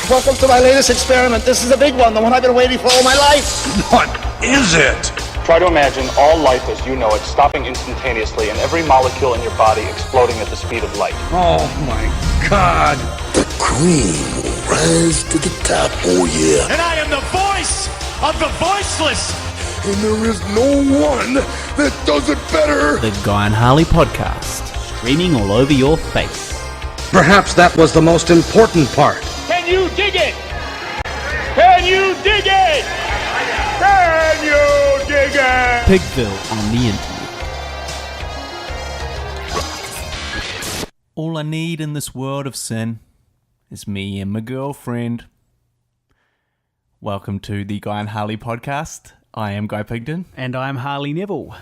Welcome to my latest experiment. This is a big one, the one I've been waiting for all my life. What is it? Try to imagine all life as you know it stopping instantaneously and every molecule in your body exploding at the speed of light. Oh my God. The cream will rise to the top, oh yeah. And I am the voice of the voiceless. And there is no one that does it better. The Guy and Harley podcast, streaming all over your face. Perhaps that was the most important part. Can you dig it? Can you dig it? Can you dig it? Pigville on the internet. All I need in this world of sin is me and my girlfriend. Welcome to the Guy and Harley podcast. I am Guy Pigden. And I'm Harley Neville.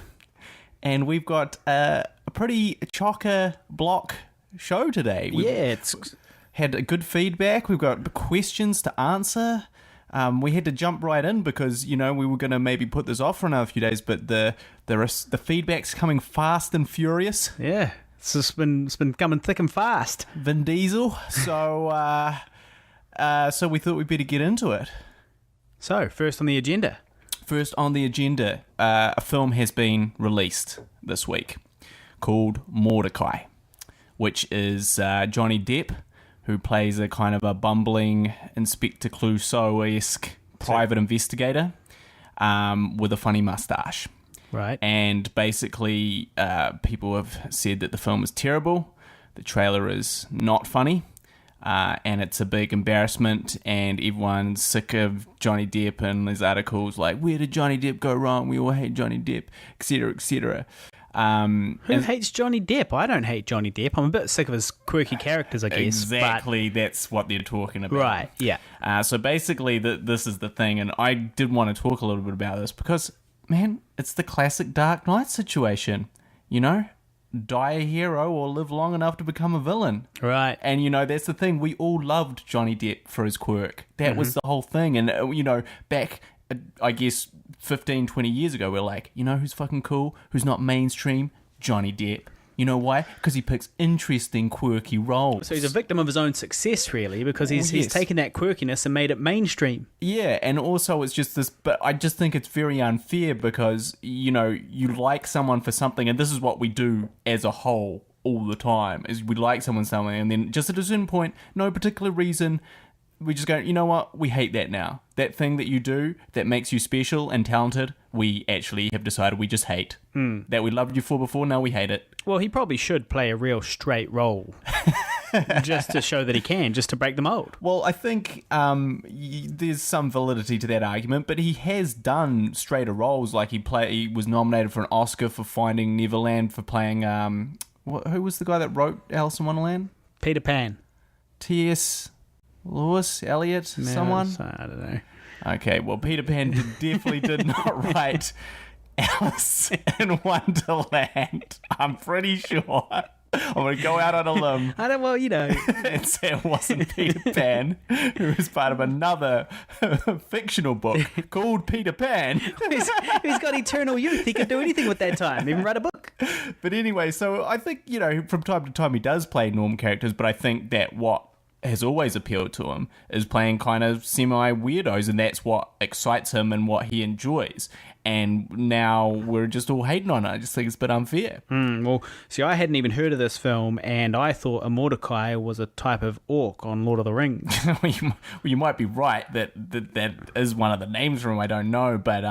And we've got a pretty chock-a-block show today. It's had a good feedback. We've got questions to answer. We had to jump right in because, you know, we were going to maybe put this off for another few days, but the feedback's coming fast and furious. Yeah, it's just been coming thick and fast. Vin Diesel. So we thought we'd better get into it. So, first on the agenda. A film has been released this week called Mordecai, which is Johnny Depp, who plays a kind of a bumbling Inspector Clouseau-esque private investigator with a funny mustache. Right. And basically, people have said that the film is terrible, the trailer is not funny, and it's a big embarrassment, and everyone's sick of Johnny Depp, and there's articles like, where did Johnny Depp go wrong? We all hate Johnny Depp, etc., etc. Who hates Johnny Depp? I don't hate Johnny Depp. I'm a bit sick of his quirky characters, I guess. Exactly, that's what they're talking about. Right, yeah. So basically, this is the thing, and I did want to talk a little bit about this because, man, it's the classic Dark Knight situation. You know, die a hero or live long enough to become a villain. Right. And, you know, that's the thing. We all loved Johnny Depp for his quirk. That was the whole thing. And, you know, back, I guess, 15, 20 years ago, we're like, you know who's fucking cool? Who's not mainstream? Johnny Depp. You know why? Because he picks interesting, quirky roles. So he's a victim of his own success, really, because he's taken that quirkiness and made it mainstream. Yeah, and also it's just this, but I just think it's very unfair because, you know, you like someone for something, and this is what we do as a whole all the time, is we like someone something, and then just at a certain point, no particular reason, we just go, you know what, we hate that now. That thing that you do that makes you special and talented, we actually have decided we just hate. That we loved you for before, now we hate it. Well, he probably should play a real straight role. Just to show that he can, just to break the mold. Well, I think there's some validity to that argument, but he has done straighter roles. Like he was nominated for an Oscar for Finding Neverland for playing, who was the guy that wrote Alice in Wonderland? Peter Pan. T.S. Lewis, Eliot, someone? I don't know. Okay, well, Peter Pan definitely did not write Alice in Wonderland. I'm pretty sure. I'm going to go out on a limb. And say it wasn't Peter Pan, who was part of another fictional book called Peter Pan. He's got eternal youth. He can do anything with that time, even write a book. But anyway, so I think, you know, from time to time he does play norm characters, but I think that what has always appealed to him is playing kind of semi-weirdos, and that's what excites him and what he enjoys. And now we're just all hating on it. I just think it's a bit unfair. Well, see, I hadn't even heard of this film, and I thought a Mordecai was a type of orc on Lord of the Rings. Well, you might be right. That is one of the names for him. I don't know, but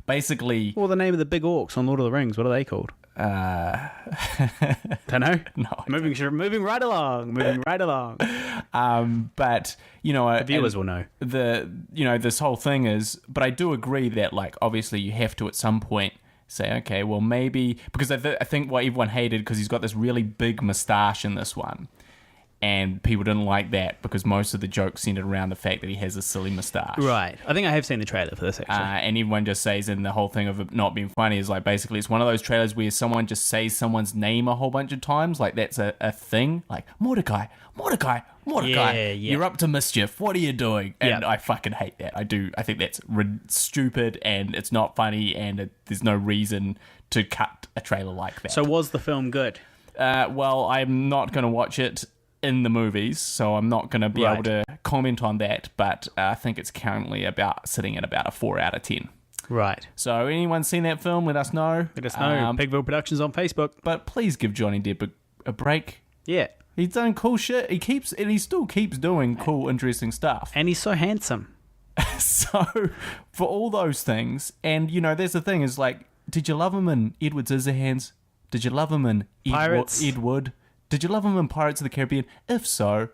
basically... Well, the name of the big orcs on Lord of the Rings, what are they called? Don't know? No. Moving right along. But, you know... The viewers will know. This whole thing is... But I do agree that, like, obviously you have to at some point say, okay, well, maybe... Because I think what everyone hated, because he's got this really big moustache in this one. And people didn't like that because most of the jokes centered around the fact that he has a silly moustache. Right. I think I have seen the trailer for this, actually. And everyone just says, and the whole thing of it not being funny is like, basically, it's one of those trailers where someone just says someone's name a whole bunch of times. Like, that's a thing. Like, Mordecai. Yeah. You're up to mischief. What are you doing? And I fucking hate that. I do. I think that's stupid, and it's not funny, and there's no reason to cut a trailer like that. So was the film good? Well, I'm not going to watch it in the movies, so I'm not going to be Right. able to comment on that, but I think it's currently sitting at about a 4 out of 10. Right. So anyone seen that film, let us know. Let us know. Pigville Productions on Facebook. But please give Johnny Depp a break. Yeah. He's done cool shit. He still keeps doing cool, interesting stuff. And he's so handsome. So, for all those things, and, there's the thing, is like, did you love him in Edward Scissorhands? Did you love him in Pirates? Ed Wood? Did you love him in Pirates of the Caribbean? If so,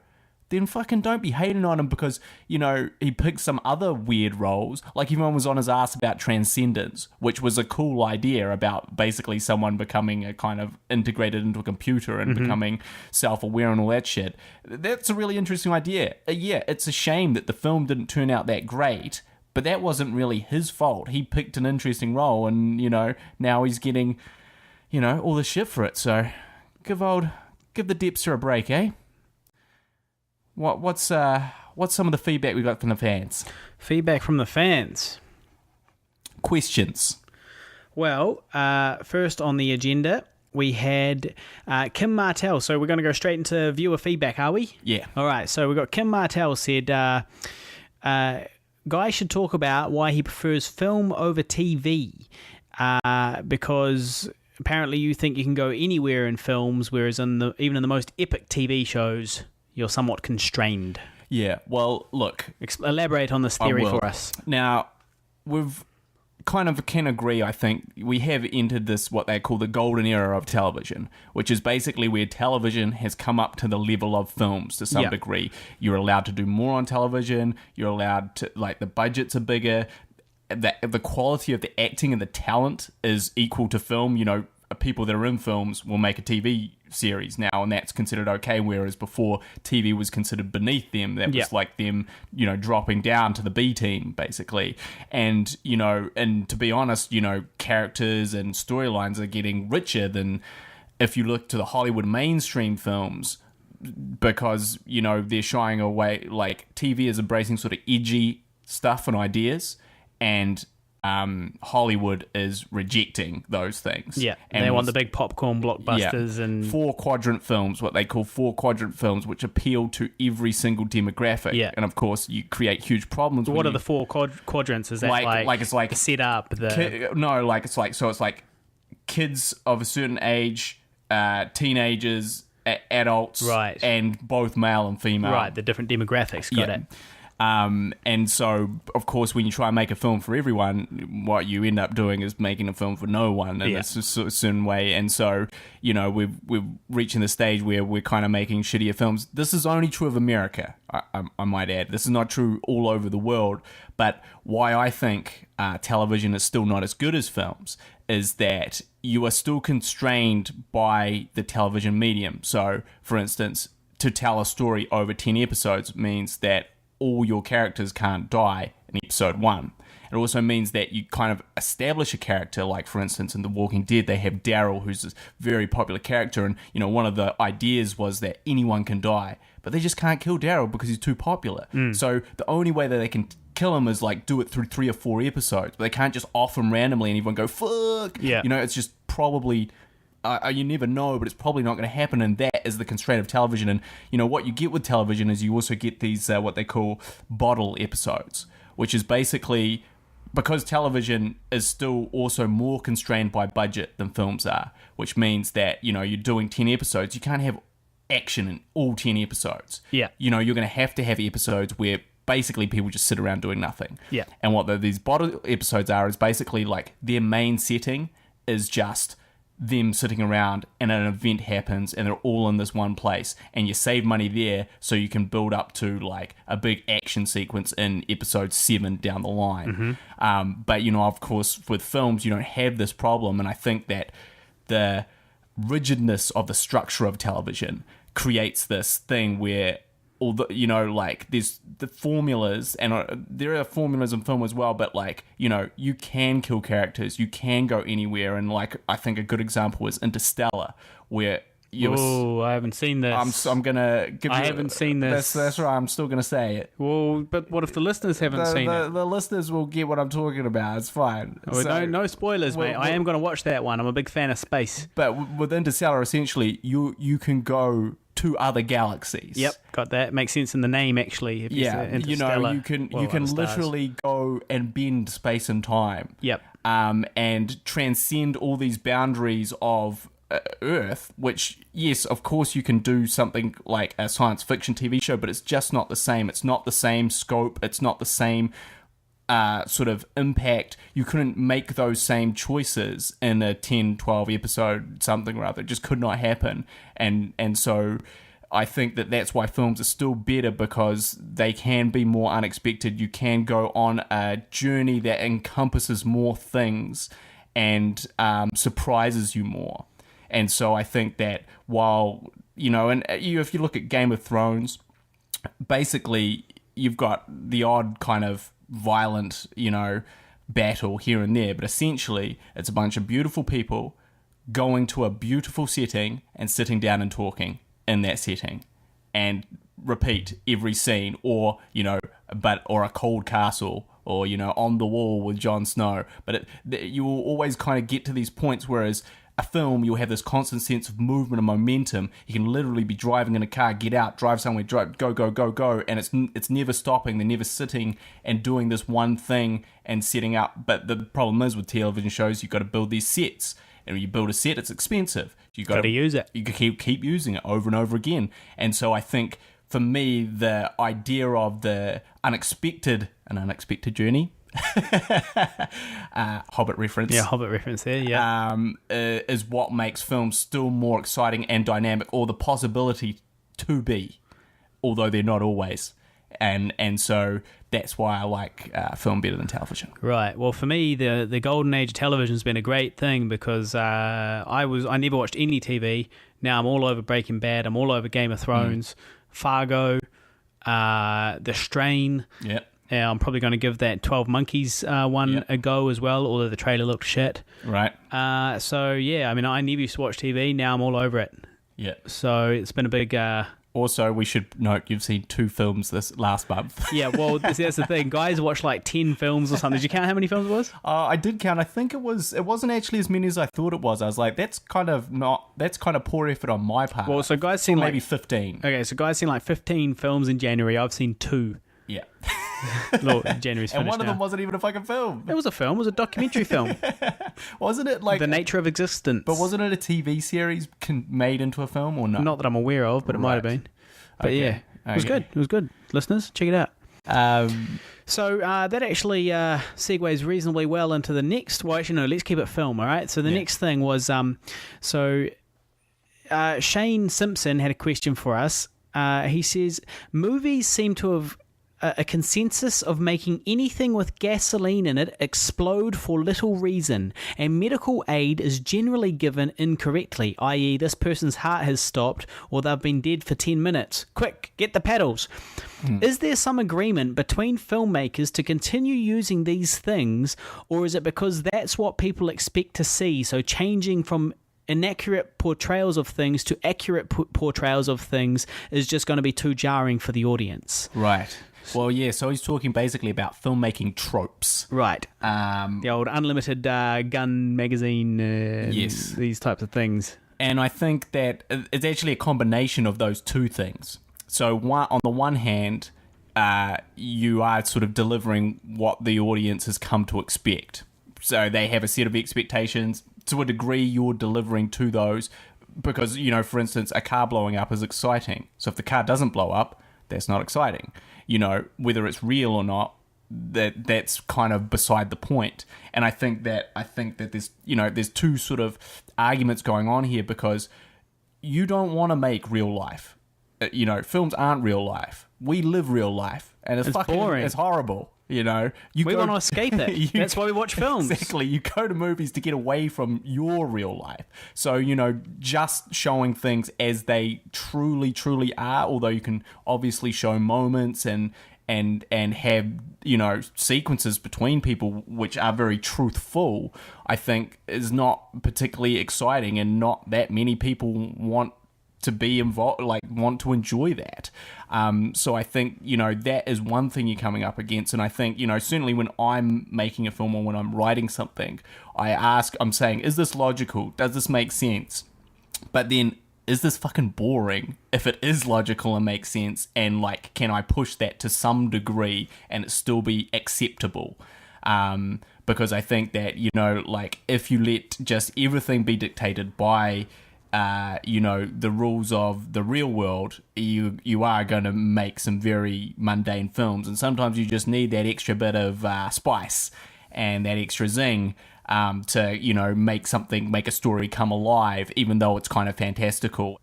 then fucking don't be hating on him because, he picked some other weird roles. Like, everyone was on his ass about Transcendence, which was a cool idea about basically someone becoming a kind of integrated into a computer and becoming self-aware and all that shit. That's a really interesting idea. Yeah, it's a shame that the film didn't turn out that great, but that wasn't really his fault. He picked an interesting role and, now he's getting, all the shit for it. So, give the Deppster a break, eh? What's some of the feedback we got from the fans? Feedback from the fans. Questions. Well, first on the agenda, we had Kim Martell. So we're going to go straight into viewer feedback, are we? Yeah. All right. So we got Kim Martell said, Guy should talk about why he prefers film over TV because apparently you think you can go anywhere in films, whereas even in the most epic TV shows, you're somewhat constrained. Yeah, well, look. Elaborate on this theory for us. Now, we've can agree, I think. We have entered this, what they call the golden era of television, which is basically where television has come up to the level of films to some degree. You're allowed to do more on television. You're allowed to, the budgets are bigger. The quality of the acting and the talent is equal to film. People that are in films will make a TV series now, and that's considered okay, whereas before TV was considered beneath them. That was like them, dropping down to the B team, basically. And, and to be honest, characters and storylines are getting richer than if you look to the Hollywood mainstream films, because, they're shying away, TV is embracing sort of edgy stuff and ideas, and Hollywood is rejecting those things. Yeah, and they want the big popcorn blockbusters and 4-quadrant films, what they call 4-quadrant films, which appeal to every single demographic. Yeah. And of course, you create huge problems. What are the 4 quadrants? Is that it's like set up? It's like kids of a certain age, teenagers, adults, right, and both male and female. Right, the different demographics. Got it. And so, of course, when you try and make a film for everyone, what you end up doing is making a film for no one in a certain way. And so, we're reaching the stage where we're kind of making shittier films. This is only true of America, I might add. This is not true all over the world. But why I think television is still not as good as films is that you are still constrained by the television medium. So, for instance, to tell a story over 10 episodes means that all your characters can't die in episode 1. It also means that you kind of establish a character, like, for instance, in The Walking Dead, they have Daryl, who's this very popular character, and, one of the ideas was that anyone can die, but they just can't kill Daryl because he's too popular. So the only way that they can kill him is, do it through 3 or 4 episodes, but they can't just off him randomly and everyone go, fuck! Yeah. It's just probably... you never know, but it's probably not going to happen, and that is the constraint of television. And what you get with television is you also get these what they call bottle episodes, which is basically because television is still also more constrained by budget than films are, which means that you're doing 10 episodes, you can't have action in all 10 episodes. Yeah, you're going to have episodes where basically people just sit around doing nothing. Yeah, and what these bottle episodes are is basically their main setting is just them sitting around and an event happens and they're all in this one place, and you save money there so you can build up to a big action sequence in episode 7 down the line. But of course with films you don't have this problem, and I think that the rigidness of the structure of television creates this thing where although there's the formulas, and there are formulas in film as well, but you can kill characters, you can go anywhere, and I think a good example is Interstellar, where Oh, I haven't seen this. I'm gonna give you... I haven't seen this. That's right, I'm still gonna say it. Well, but what if the listeners haven't seen it? The listeners will get what I'm talking about, it's fine. No spoilers, mate. I am gonna watch that one. I'm a big fan of space. But with Interstellar, essentially, you can go to other galaxies. Yep, got that. Makes sense in the name, actually. If Yeah, it's you know, interstellar, you can well, other stars. literally go and bend space and time. Yep. And transcend all these boundaries of Earth, which, yes, of course you can do something like a science fiction TV show, but it's just not the same. It's not the same scope. It's not the same sort of impact. You couldn't make those same choices in a 10, 12 episode something or other. It just could not happen. And so I think that that's why films are still better, because they can be more unexpected. You can go on a journey that encompasses more things and surprises you more. And so I think that while, you know, and if you look at Game of Thrones, basically you've got the odd kind of violent, you know, battle here and there, but essentially it's a bunch of beautiful people going to a beautiful setting and sitting down and talking in that setting, and repeat every scene, or, you know, or a cold castle, or, you know, on the wall with Jon Snow. But you will always kind of get to these points, whereas a film, you'll have this constant sense of movement and momentum. You can literally be driving in a car, get out, drive somewhere, drive, go, go, go, go, and it's never stopping. They're never sitting and doing this one thing and setting up. But the problem is with television shows, you've got to build these sets. And when you build a set, it's expensive. You've got to use it. You keep using it over and over again. And so I think, for me, the idea of an unexpected journey, Hobbit reference. Yeah, Hobbit reference there, yeah. Is what makes films still more exciting and dynamic, or the possibility to be, although they're not always. And so that's why I like film better than television. Right. Well, for me, the golden age of television has been a great thing, because I never watched any TV. Now I'm all over Breaking Bad. I'm all over Game of Thrones, Fargo, The Strain. Yep. I'm probably going to give that 12 Monkeys one a go as well, although the trailer looked shit. Right. So, yeah, I mean, I never used to watch TV. Now I'm all over it. Yeah. So it's been a big... Also, we should note you've seen 2 films this last month. Yeah, well, that's the thing. Guys watch like 10 films or something. Did you count how many films it was? I did count. I think it wasn't actually as many as I thought it was. I was like, that's kind of poor effort on my part. Well, so guys seen maybe like 15. Okay, so guys seen like 15 films in January. I've seen 2. Yeah. Look, January's finished. And one of now. them wasn't even a fucking film. It was a film. It was a documentary film. Wasn't it like The Nature of Existence? But wasn't it a TV series made into a film, or no? Not that I'm aware of, but it might have been. But Okay. yeah, it was good. It was good. Listeners, check it out. So that actually segues reasonably well into the next... Well, actually, no, let's keep it film, all right? So the next thing was... Shane Simpson had a question for us. He says, movies seem to have a consensus of making anything with gasoline in it explode for little reason, and medical aid is generally given incorrectly, i.e. this person's heart has stopped or they've been dead for 10 minutes. Quick, get the paddles. Is there some agreement between filmmakers to continue using these things, or is it because that's what people expect to see, so changing from inaccurate portrayals of things to accurate portrayals of things is just going to be too jarring for the audience? Right. Well, yeah, so he's talking basically about filmmaking tropes. Right. The old unlimited gun magazine, yes, these types of things. And I think that it's actually a combination of those two things. So on the one hand, you are sort of delivering what the audience has come to expect. So they have a set of expectations. To a degree, you're delivering to those because, you know, for instance, a car blowing up is exciting. So if the car doesn't blow up, that's not exciting. You know, whether it's real or not, that's kind of beside the point. And I think that there's two sort of arguments going on here, because you don't want to make real life. You know, films aren't real life. We live real life, and it's fucking boring. It's horrible. You know, we want to escape it. That's why we watch films. Exactly. You go to movies to get away from your real life. So, you know, just showing things as they truly, truly are, although you can obviously show moments and have, you know, sequences between people which are very truthful, I think is not particularly exciting, and not that many people want to be involved, like want to enjoy that. So I think, you know, that is one thing you're coming up against. And I think, you know, certainly when I'm making a film or when I'm writing something, I'm saying, is this logical? Does this make sense? But then is this fucking boring? If it is logical and makes sense, and like, can I push that to some degree and it still be acceptable? Because I think that, you know, like, if you let just everything be dictated by, you know, the rules of the real world, you are going to make some very mundane films, and sometimes you just need that extra bit of spice and that extra zing to, you know, make a story come alive, even though it's kind of fantastical.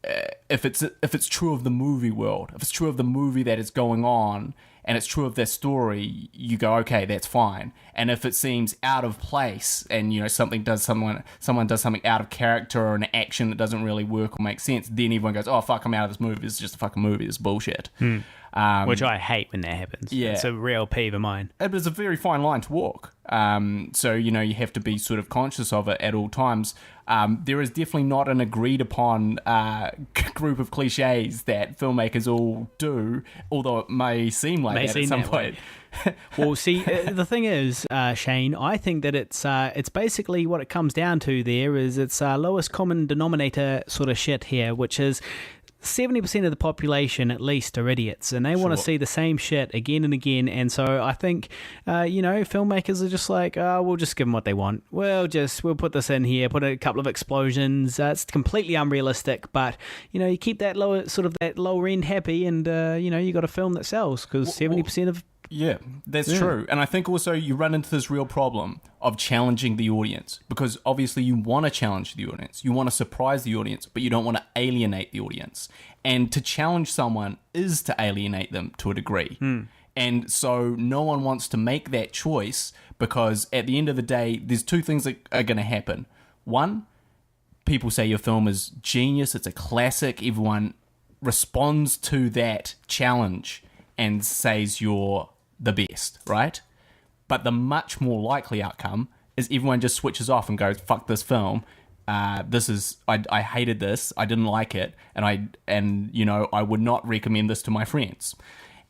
If it's true of the movie world, if it's true of the movie that is going on, and it's true of their story, you go, okay, that's fine. And if it seems out of place, and, you know, someone does something out of character, or an action that doesn't really work or make sense, then everyone goes, oh fuck, I'm out of this movie. It's just a fucking movie. It's bullshit. Which I hate when that happens. Yeah, it's a real peeve of mine. It is a very fine line to walk. So, you know, you have to be sort of conscious of it at all times. There is definitely not an agreed upon group of cliches that filmmakers all do, although it may seem like that at some point. Well, see, the thing is, Shane, I think that it's basically what it comes down to there is it's lowest common denominator sort of shit here, which is 70% of the population at least are idiots, and they want to see the same shit again and again. And so I think, you know, filmmakers are just like, we'll just give them what they want. We'll put this in here, put a couple of explosions. It's completely unrealistic, but, you know, you keep that lower end happy, and you know, you got a film that sells, because 70% of... Yeah, that's true. And I think also you run into this real problem of challenging the audience, because obviously you want to challenge the audience. You want to surprise the audience, but you don't want to alienate the audience. And to challenge someone is to alienate them to a degree. And so no one wants to make that choice, because at the end of the day, there's two things that are going to happen. One, people say your film is genius, it's a classic, everyone responds to that challenge and says you're the best, right? But the much more likely outcome is everyone just switches off and goes, fuck this film, I hated this, I didn't like it, and you know, I would not recommend this to my friends.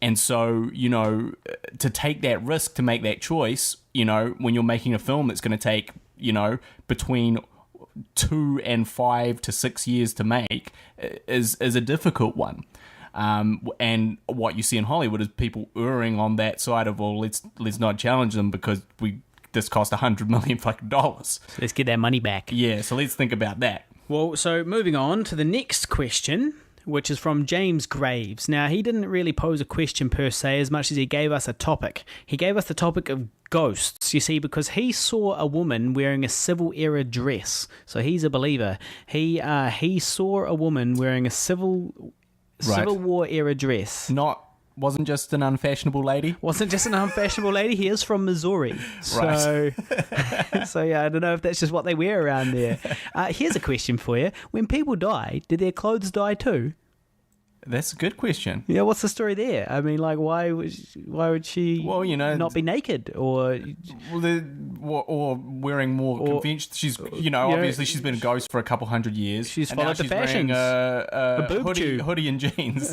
And so, you know, to take that risk, to make that choice, you know, when you're making a film that's going to take, you know, between 2 and 5 to 6 years to make is a difficult one. And what you see in Hollywood is people erring on that side of, well, let's not challenge them because this cost $100 million fucking dollars. Let's get that money back. Yeah, so let's think about that. Well, so moving on to the next question, which is from James Graves. Now, he didn't really pose a question per se as much as he gave us a topic. He gave us the topic of ghosts, you see, because he saw a woman wearing a Civil Era dress. So he's a believer. He saw a woman wearing a Civil War era dress. Wasn't just an unfashionable lady? Wasn't just an unfashionable lady. He is from Missouri. So, so yeah, I don't know if that's just what they wear around there. Here's a question for you. When people die, did their clothes die too? That's a good question. Yeah, what's the story there? I mean, like, why would she not be naked? Or wearing more conventional... She's, obviously she's been a ghost for a couple hundred years. She's followed the fashions. A hoodie and jeans.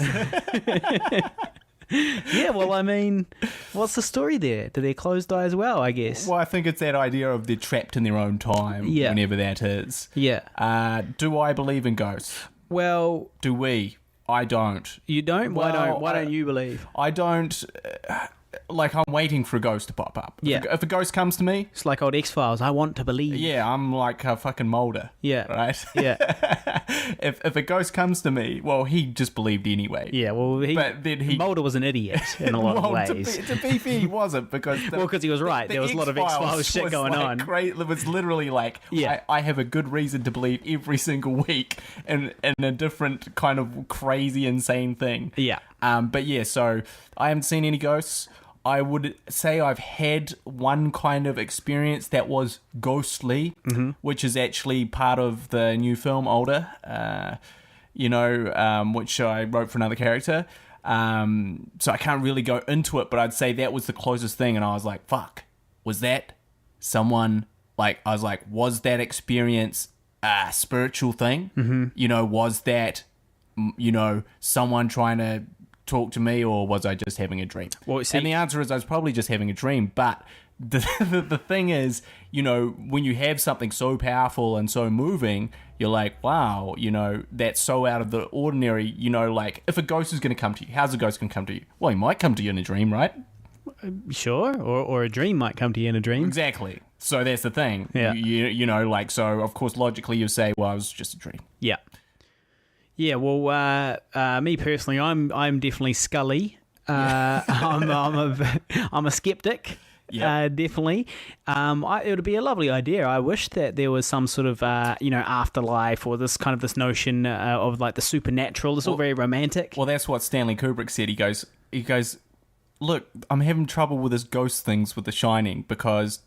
Yeah, well, I mean, what's the story there? Do their clothes die as well, I guess? Well, I think it's that idea of they're trapped in their own time, whenever that is. Yeah. Do I believe in ghosts? Well... Do we? I don't. You don't? Why don't you believe? I don't... like, I'm waiting for a ghost to pop up. Yeah. If a ghost comes to me... It's like old X-Files. I want to believe. Yeah, I'm like a fucking Mulder. Yeah. Right? Yeah. If a ghost comes to me, well, he just believed anyway. Yeah, well, Mulder was an idiot in a lot of ways. To be fair, he wasn't, because... because he was right. There was a lot of X-Files shit going on. Great. It was literally like, I have a good reason to believe every single week in a different kind of crazy, insane thing. Yeah. But yeah, so I haven't seen any ghosts. I would say I've had one kind of experience that was ghostly, which is actually part of the new film Older, which I wrote for another character. So I can't really go into it, but I'd say that was the closest thing. And I was like, fuck, was that someone, was that experience a spiritual thing? Was that, someone trying to talk to me, or was I just having a dream? Well, see- and the answer is I was probably just having a dream. But the thing is, you know, when you have something so powerful and so moving, you're like, wow, you know, that's so out of the ordinary. You know, like if a ghost is going to come to you, how's a ghost going to come to you? Well, he might come to you in a dream, right? Sure, or a dream might come to you in a dream. Exactly. So that's the thing. Yeah. You know, like, so of course logically you say, well, it was just a dream. Yeah. Yeah, well, me personally, I'm definitely Scully. I'm a skeptic. Yeah. Definitely. It would be a lovely idea. I wish that there was some sort of afterlife, or this notion of like the supernatural. It's all very romantic. Well, that's what Stanley Kubrick said. He goes, look, I'm having trouble with this ghost things with The Shining, because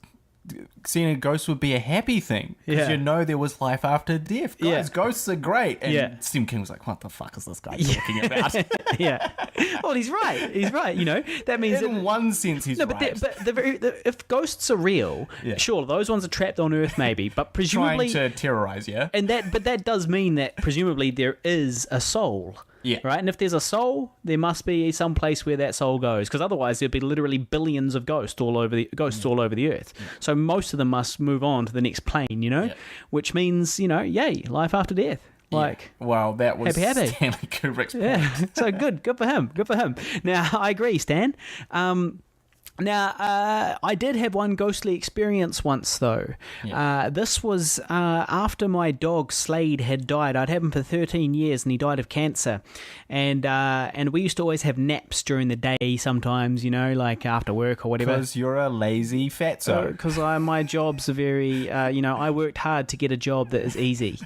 seeing a ghost would be a happy thing, because you know there was life after death. Guys, ghosts are great. And Stephen King was like, what the fuck is this guy talking about? Yeah. Well, he's right. You know, that means in one sense he's right. But if ghosts are real, sure, those ones are trapped on Earth, maybe, but presumably trying to terrorize you. And that does mean that presumably there is a soul. Yeah. Right? And if there's a soul, there must be some place where that soul goes, because otherwise there'd be literally billions of ghosts all over the Earth. Yeah. So most of them must move on to the next plane, you know? Yeah. Which means, you know, yay, life after death. Like, well, that was happy. Stanley Kubrick's point. Yeah. So good for him. Now, I agree, Stan. Now, I did have one ghostly experience once, though. Yeah. This was after my dog Slade had died. I'd had him for 13 years, and he died of cancer. And we used to always have naps during the day sometimes, you know, like after work or whatever. Because you're a lazy fatso. Because my job's a very, I worked hard to get a job that is easy.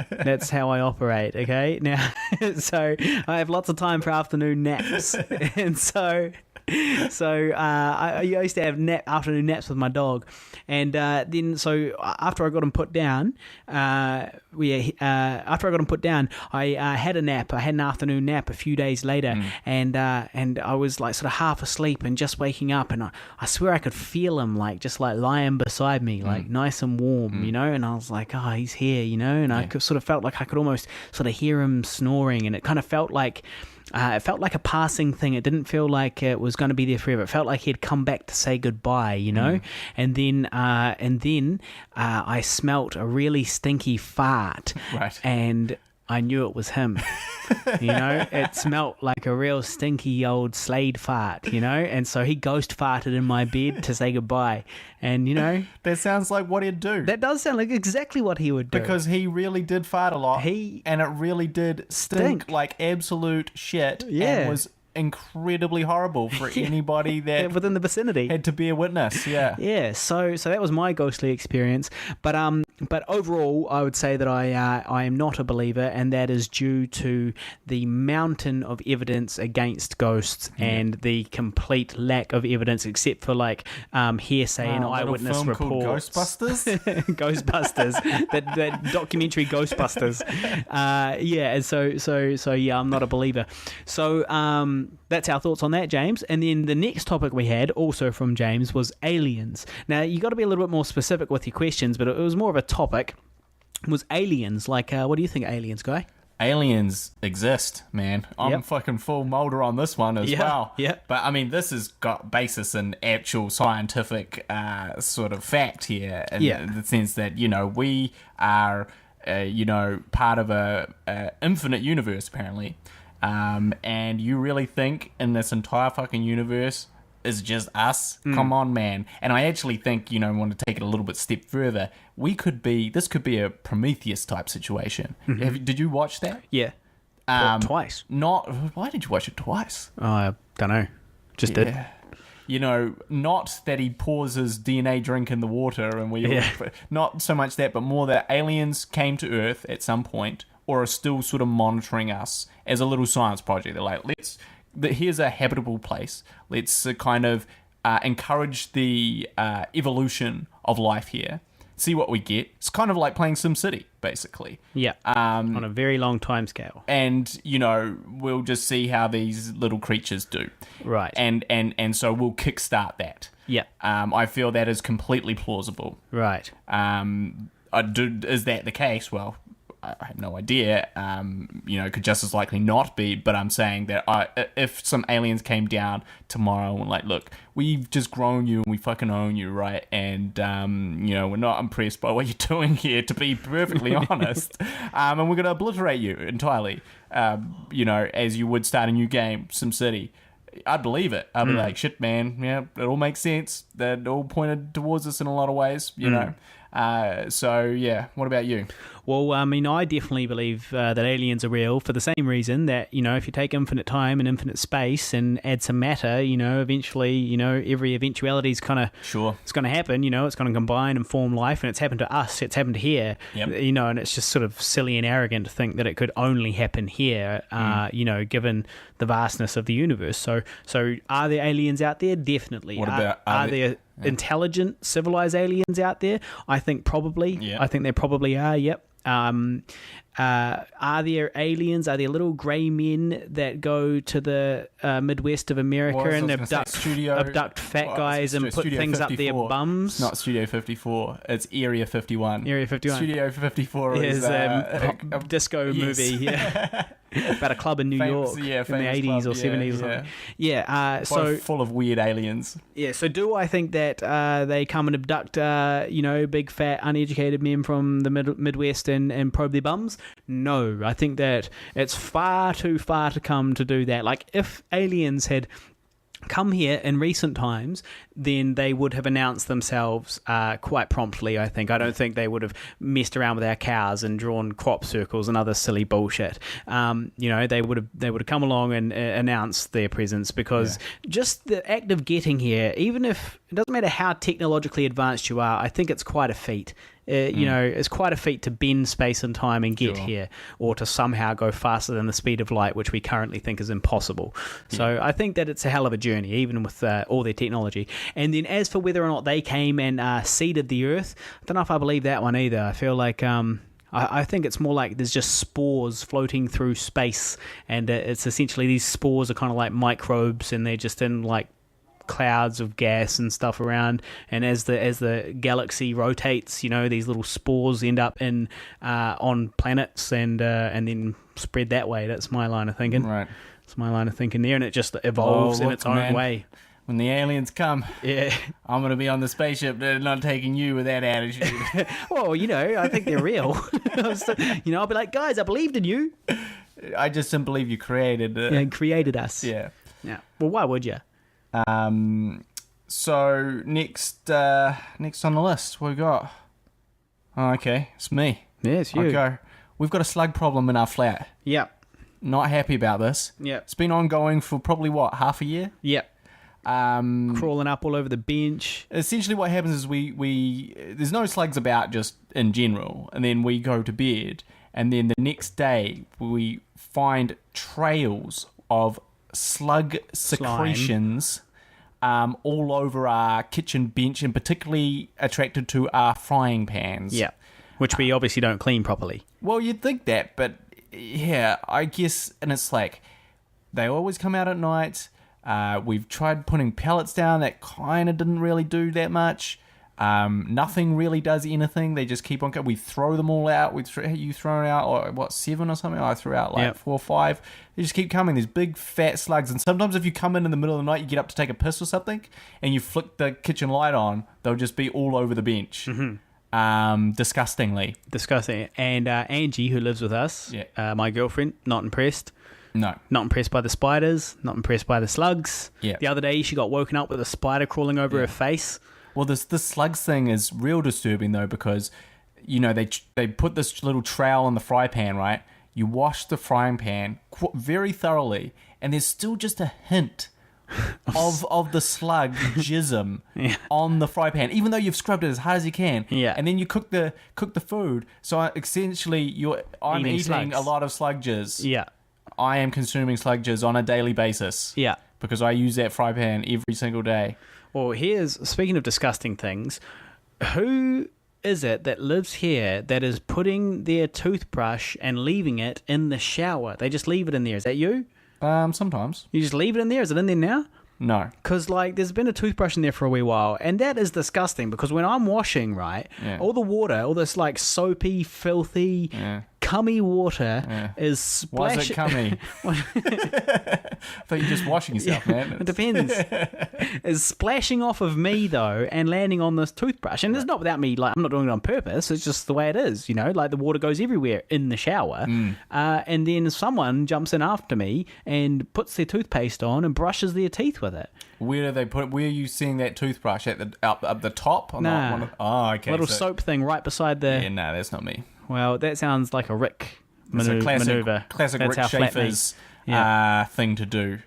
That's how I operate, okay? Now, so I have lots of time for afternoon naps. And so I used to have afternoon naps with my dog, and then after I got him put down, I had a nap. I had an afternoon nap a few days later, and I was like sort of half asleep and just waking up, and I swear I could feel him just lying beside me, like nice and warm, you know. And I was like, oh, he's here, you know. And I sort of felt like I could almost sort of hear him snoring, and it kind of felt like. It felt like a passing thing. It didn't feel like it was going to be there forever. It felt like he'd come back to say goodbye, you know. And then I smelt a really stinky fart, right? And I knew it was him. You know, it smelt like a real stinky old Slade fart, you know. And so he ghost farted in my bed to say goodbye. And, you know, that sounds like what he'd do. That does sound like exactly what he would do. Because he really did fart a lot. And it really did stink like absolute shit. Yeah. And was incredibly horrible for anybody that within the vicinity had to be a witness. Yeah. So that was my ghostly experience. But overall, I would say that I am not a believer, and that is due to the mountain of evidence against ghosts and the complete lack of evidence, except for hearsay and eyewitness film reports. Ghostbusters. Ghostbusters. that documentary Ghostbusters. And so I'm not a believer. So that's our thoughts on that, James. And then the next topic we had, also from James, was aliens. Now, you got to be a little bit more specific with your questions, but it was more of a topic. It was aliens. What do you think of aliens, Guy? Aliens exist, man. I'm fucking full Mulder on this one as well. Yeah. But, I mean, this has got basis in actual scientific sort of fact here. In the sense that, you know, we are, part of a infinite universe, apparently. And you really think in this entire fucking universe is just us? Come on, man. And I actually think, want to take it a little bit step further. This could be a Prometheus type situation. Did you watch that? Yeah. Twice. Why did you watch it twice? I don't know. Just did. Not that he pours his DNA drink in the water and not so much that, but more that aliens came to Earth at some point, or are still sort of monitoring us as a little science project. They're like, here's a habitable place. Let's kind of encourage the evolution of life here. See what we get. It's kind of like playing SimCity, basically. Yeah. On a very long time scale. And, we'll just see how these little creatures do. Right. And so we'll kickstart that. Yeah. I feel that is completely plausible. Right. Is that the case? Well, I have no idea. Could just as likely not be. But I'm saying that if some aliens came down tomorrow and like, look, we've just grown you and we fucking own you, right? And we're not impressed by what you're doing here, to be perfectly honest. And we're gonna obliterate you entirely. As you would start a new game, SimCity. I'd believe it. I'd be like, shit, man. Yeah, it all makes sense. That all pointed towards us in a lot of ways, you know. So, yeah, what about you? Well, I mean, I definitely believe that aliens are real for the same reason that, if you take infinite time and infinite space and add some matter, eventually, every eventuality is kind of... Sure. It's going to happen, it's going to combine and form life, and it's happened to us, it's happened here, and it's just sort of silly and arrogant to think that it could only happen here, given the vastness of the universe. So are there aliens out there? Definitely. What about... Are there intelligent, civilized aliens out there? I think probably. Yeah. I think there probably are, yep. Are there aliens? Are there little grey men that go to the Midwest of America and abduct fat guys and put things 54. Up their bums? It's not Studio 54. It's Area 51. Area 51. Studio 54 is a disco movie. Yeah. About a club in New York in the 80s or 70s or something. Yeah, so full of weird aliens. Yeah, so do I think that they come and abduct, big, fat, uneducated men from the Midwest and probe their bums? No, I think that it's far too far to come to do that. Like, if aliens had come here in recent times, then they would have announced themselves quite promptly, I think. I don't think they would have messed around with our cows and drawn crop circles and other silly bullshit. They would have come along and announced their presence, because just the act of getting here, even if it doesn't matter how technologically advanced you are, I think it's quite a feat. It's quite a feat to bend space and time and get here, or to somehow go faster than the speed of light, which we currently think is impossible. So I think that it's a hell of a journey, even with all their technology. And then as for whether or not they came and seeded the Earth, I don't know if I believe that one either. I feel like... I think it's more like there's just spores floating through space, and it's essentially these spores are kind of like microbes, and they're just in like clouds of gas and stuff around, and as the galaxy rotates, these little spores end up in on planets and then spread that way. That's my line of thinking. Right. It's my line of thinking there, and it just evolves in its own way. When the aliens come, I'm going to be on the spaceship. They're not taking you with that attitude. Well, I think they're real. I'll be like, guys, I believed in you. I just didn't believe you created created us. Yeah. Well, why would you? So next on the list, what we got? Oh, okay, it's me. Yeah, it's you. Okay. We've got a slug problem in our flat. Yep. Not happy about this. Yep. It's been ongoing for probably half a year? Yep. Crawling up all over the bench. Essentially what happens is we there's no slugs about just in general, and then we go to bed, and then the next day we find trails of slug secretions all over our kitchen bench, and particularly attracted to our frying pans. Yeah, which we obviously don't clean properly. Well, you'd think that, but yeah, I guess, and it's like they always come out at night. We've tried putting pellets down. That kind of didn't really do that much. Nothing really does anything. They just keep on coming. We throw them all out. You throw out, 7 or something? I threw out 4 or 5. They just keep coming. These big fat slugs. And sometimes if you come in the middle of the night, you get up to take a piss or something, and you flick the kitchen light on, they'll just be all over the bench. Mm-hmm. Disgusting. And Angie, who lives with us, my girlfriend, not impressed. No. Not impressed by the spiders, not impressed by the slugs. Yeah. The other day she got woken up with a spider crawling over her face. Well, this slugs thing is real disturbing though, because they put this little trail in the fry pan, right? You wash the frying pan very thoroughly, and there's still just a hint of the slug jism on the fry pan, even though you've scrubbed it as hard as you can. Yeah. And then you cook the food, so essentially I'm eating slugs. A lot of slug jizz. Yeah. I am consuming slug jizz on a daily basis. Yeah. Because I use that fry pan every single day. Well, speaking of disgusting things, who is it that lives here that is putting their toothbrush and leaving it in the shower? They just leave it in there. Is that you? Sometimes. You just leave it in there? Is it in there now? No. Because, there's been a toothbrush in there for a wee while, and that is disgusting, because when I'm washing, right, all the water, all this, soapy, filthy, cummy water is Why is it cummy? I thought you were just washing yourself, man. It depends. Is splashing off of me, though, and landing on this toothbrush. And it's not without me, like, I'm not doing it on purpose. It's just the way it is, you know? Like, the water goes everywhere in the shower. And then someone jumps in after me and puts their toothpaste on and brushes their teeth with it. Where do they put it? Where are you seeing that toothbrush? Up the top? Nah. Okay. Little soap thing right beside the... Yeah, no, that's not me. Well, that sounds like a Rick It's a maneuver. classic That's Rick our Schaefer's thing to do.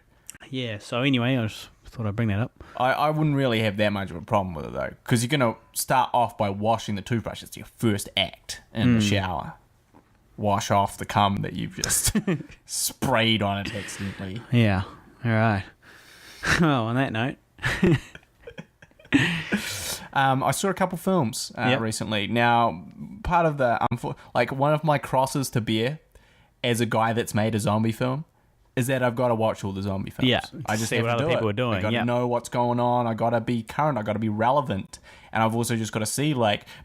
Yeah, so anyway, I just thought I'd bring that up. I wouldn't really have that much of a problem with it, though, because you're going to start off by washing the toothbrush. It's your first act in the shower. Wash off the cum that you've just sprayed on it accidentally. Yeah, all right. Well, on that note... I saw a couple films recently. Now, part of the one of my crosses to bear as a guy that's made a zombie film is that I've got to watch all the zombie films. Yeah, I just see have what to other do people it. are doing. I got to know what's going on. I got to be current. I got to be relevant. And I've also just got to see,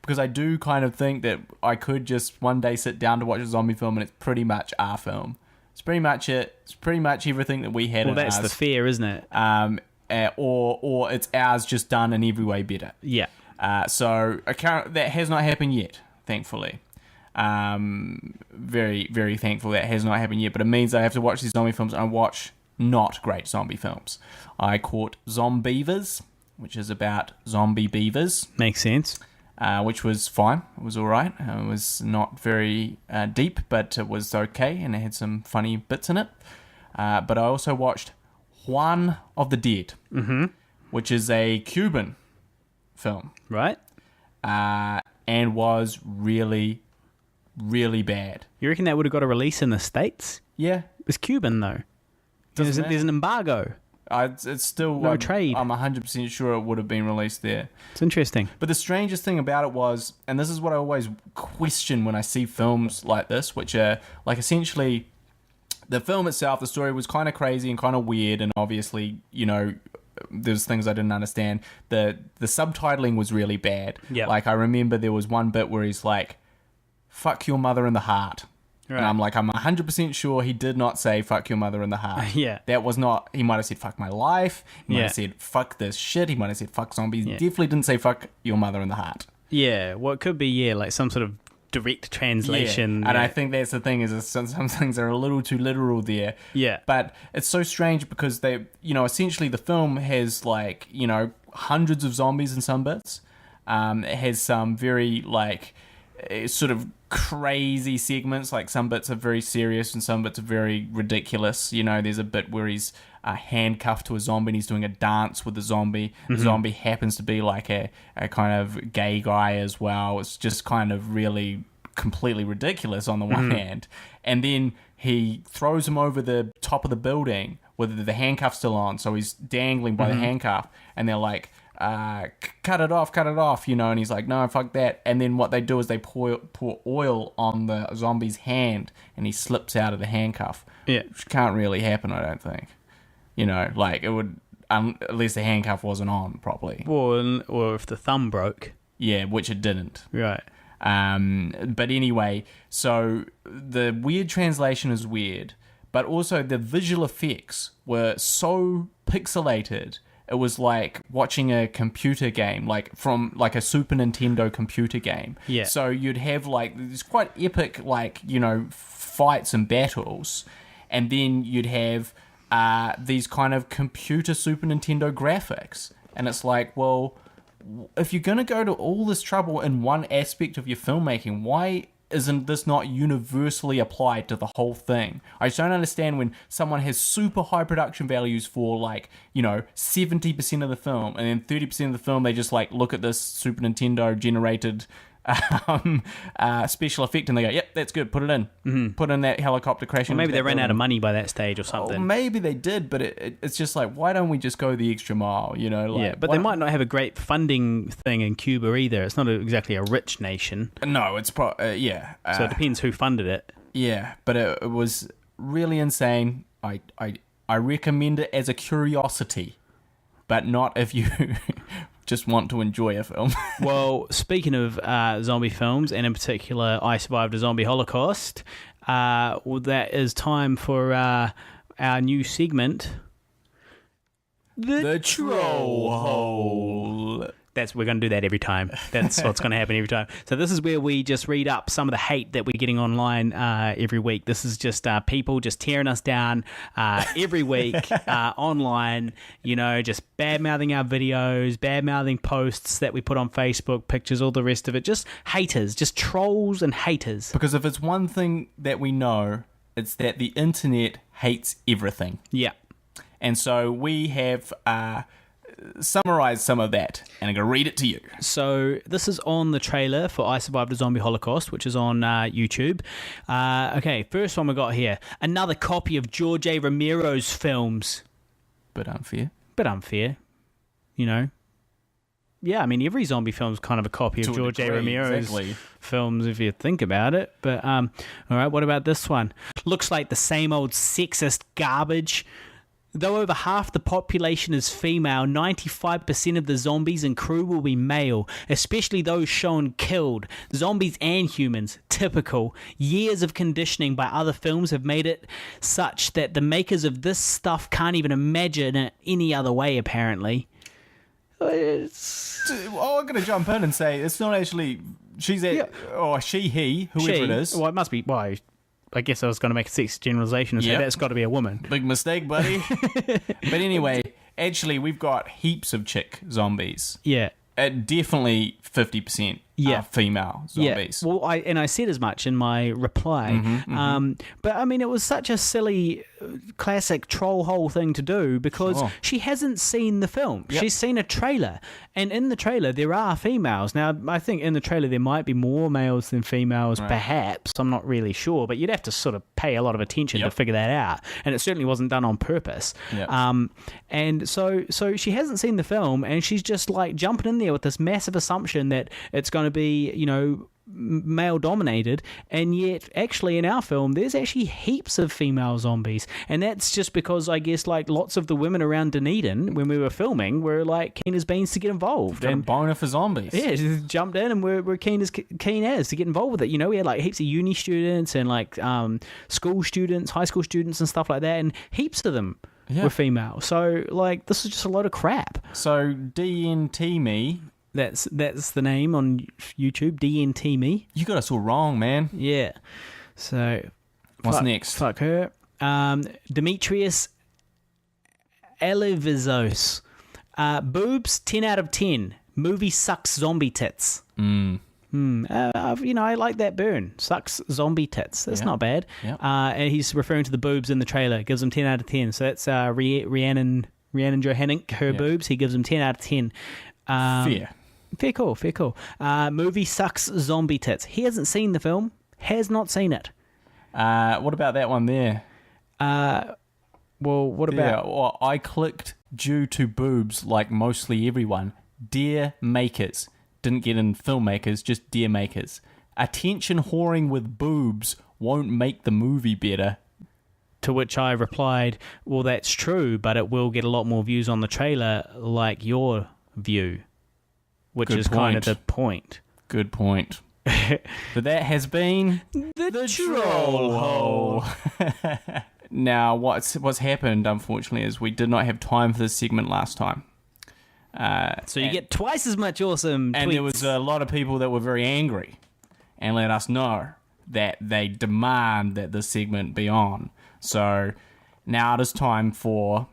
because I do kind of think that I could just one day sit down to watch a zombie film and it's pretty much our film. It's pretty much it. It's pretty much everything that we had. Well, in that's ours. the fear, isn't it? Or it's ours just done in every way better. Yeah. So that has not happened yet, thankfully. Very, very thankful that has not happened yet. But it means I have to watch these zombie films and I watch not great zombie films. I caught Zombeavers, which is about zombie beavers. Makes sense. Which was fine. It was all right. It was not very deep, but it was okay, and it had some funny bits in it. But I also watched Juan of the Dead, which is a Cuban film. Right. And was really, really bad. You reckon that would have got a release in the States? Yeah. It's Cuban, though. There's an embargo. It's still... No trade. I'm 100% sure it would have been released there. It's interesting. But the strangest thing about it was, and this is what I always question when I see films like this, which are, essentially... The film itself, the story was kind of crazy and kind of weird, and obviously, there's things I didn't understand. The subtitling was really bad. Yep. I remember there was one bit where he's like, "Fuck your mother in the heart." Right. And I'm 100% sure he did not say "fuck your mother in the heart." Yeah. That was not, he might have said "fuck my life." He might Yeah. have said "fuck this shit." He might have said "fuck zombies." Yeah. He definitely didn't say "fuck your mother in the heart." Yeah, well, it could be, some sort of direct translation. Yeah. And I think that's the thing, is some things are a little too literal there. Yeah. But it's so strange because they, essentially the film has hundreds of zombies in some bits. It has some very sort of crazy segments, some bits are very serious and some bits are very ridiculous. There's a bit where he's handcuffed to a zombie and he's doing a dance with the zombie. The zombie happens to be a kind of gay guy as well. It's just kind of really completely ridiculous on the one hand. And then he throws him over the top of the building with the handcuff still on, so he's dangling by the handcuff, and they're like, cut it off, and he's like, no, fuck that. And then what they do is they pour oil on the zombie's hand, and he slips out of the handcuff. Yeah. Which can't really happen, I don't think. It would, at least the handcuff wasn't on properly. Or if the thumb broke. Yeah, which it didn't. Right. But anyway, so the weird translation is weird, but also the visual effects were so pixelated. It was like watching a computer game, from a Super Nintendo computer game. Yeah. So you'd have these quite epic, fights and battles, and then you'd have these kind of computer Super Nintendo graphics. And it's well, if you're going to go to all this trouble in one aspect of your filmmaking, why isn't this not universally applied to the whole thing? I just don't understand when someone has super high production values for 70% of the film, and then 30% of the film they just look at this Super Nintendo generated special effect and they go, yep, that's good, put it in. Put in that helicopter crashing. Or maybe they ran out of money by that stage or something. Oh, maybe they did, but it's just why don't we just go the extra mile, yeah, but they might not have a great funding thing in Cuba either. It's not exactly a rich nation. No, it's yeah. So it depends who funded it. Yeah, but it was really insane. I recommend it as a curiosity, but not if you just want to enjoy a film. Well, speaking of zombie films, and in particular, I Survived a Zombie Holocaust, well, that is time for our new segment, The Troll Hole. We're going to do that every time. That's what's going to happen every time. So this is where we just read up some of the hate that we're getting online every week. This is just people just tearing us down every week online, just bad-mouthing our videos, bad-mouthing posts that we put on Facebook, pictures, all the rest of it. Just haters, just trolls and haters. Because if it's one thing that we know, it's that the internet hates everything. Yeah. And so we have summarized some of that, and I'm going to read it to you. So this is on the trailer for I Survived a Zombie Holocaust, which is on YouTube. Okay, first one we got here. Another copy of George A. Romero's films. Bit unfair. Yeah, I mean, every zombie film is kind of a copy of George A. Romero's films, if you think about it. But, all right, what about this one? Looks like the same old sexist garbage. Though over half the population is female, 95% of the zombies and crew will be male, especially those shown killed. Zombies and humans, typical. Years of conditioning by other films have made it such that the makers of this stuff can't even imagine it any other way, apparently. I'm going to jump in and say it's not actually or he, whoever it is. Well, it must be. Well, I guess I was going to make a sexist generalization and say that's got to be a woman. Big mistake, buddy. But anyway, actually, we've got heaps of chick zombies. Yeah. Definitely 50% female zombies. Yeah. Well, I said as much in my reply. But I mean, it was such a silly, classic troll hole thing to do because she hasn't seen the film. Yep. She's seen a trailer, and in the trailer there are females. Now, I think in the trailer there might be more males than females, perhaps. I'm not really sure, but you'd have to sort of pay a lot of attention to figure that out, and it certainly wasn't done on purpose. Yep. And so she hasn't seen the film, and she's just like jumping in there with this massive assumption that it's going to be, male dominated, and yet actually in our film there's actually heaps of female zombies, and that's just because I guess like lots of the women around Dunedin when we were filming were like keen as beans to get involved. Got a boner for zombies. Yeah, just jumped in and we're keen as to get involved with it. We had like heaps of uni students and like school students, high school students and stuff like that, and heaps of them were female. So like this is just a load of crap. So DNT me. That's the name on YouTube, DNT me. You got us all wrong, man. Yeah. So what's next? Fuck her. Demetrius Elevizos. Boobs, 10 out of 10. Movie sucks zombie tits. I like that burn. Sucks zombie tits. That's not bad. Yep. And he's referring to the boobs in the trailer. Gives them 10 out of 10. So that's Rhiannon Johannick, her boobs. He gives them 10 out of 10. Fair call. Movie sucks zombie tits. He hasn't seen the film. Has not seen it. What about that one there? Well, what about... Yeah, well, I clicked due to boobs like mostly everyone. Dear makers. Didn't get in filmmakers, just dear makers. Attention whoring with boobs won't make the movie better. To which I replied, well, that's true, but it will get a lot more views on the trailer like your view. Which is kind of the point. Good point. But that has been the Troll Hole. Now, what's happened, unfortunately, is we did not have time for this segment last time. So you get twice as much awesome tweets. And there was a lot of people that were very angry and let us know that they demand that this segment be on. So now it is time for...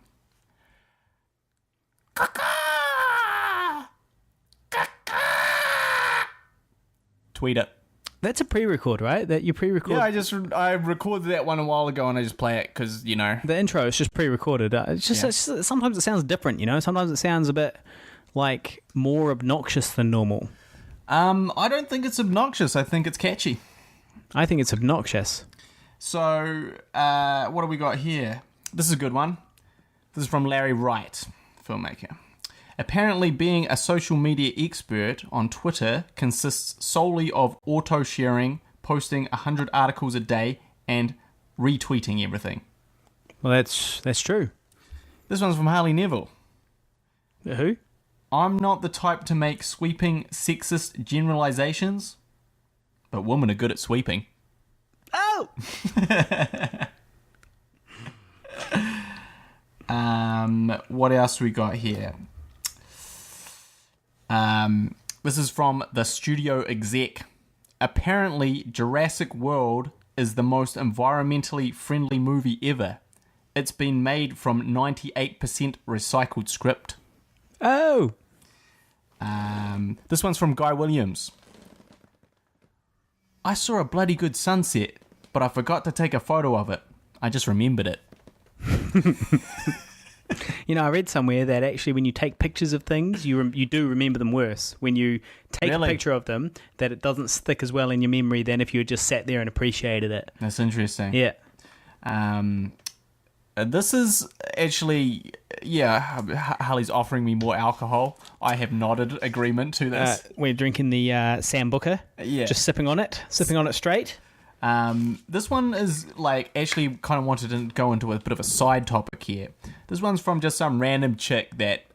Tweet it. That's a pre-record, right? That you pre-record. Yeah, I recorded that one a while ago and I just play it because, the intro is just pre-recorded. It's just sometimes it sounds different, Sometimes it sounds a bit like more obnoxious than normal. I don't think it's obnoxious. I think it's catchy. I think it's obnoxious. So, what do we got here? This is a good one. This is from Larry Wright, filmmaker. Apparently, being a social media expert on Twitter consists solely of auto-sharing, posting 100 articles a day, and retweeting everything. Well, that's true. This one's from Harley Neville. Who? I'm not the type to make sweeping sexist generalizations, but women are good at sweeping. Oh! What else we got here? This is from the studio exec. Apparently, Jurassic World is the most environmentally friendly movie ever. It's been made from 98% recycled script. Oh! This one's from Guy Williams. I saw a bloody good sunset, but I forgot to take a photo of it. I just remembered it. You know, I read somewhere that actually when you take pictures of things, you do remember them worse. When you take a picture of them, that it doesn't stick as well in your memory than if you had just sat there and appreciated it. That's interesting. Yeah. This is actually, Harley's offering me more alcohol. I have nodded agreement to this. We're drinking the Sambuca. Yeah. Just sipping on it straight. This one is like actually kind of wanted to go into a bit of a side topic here. This one's from just some random chick that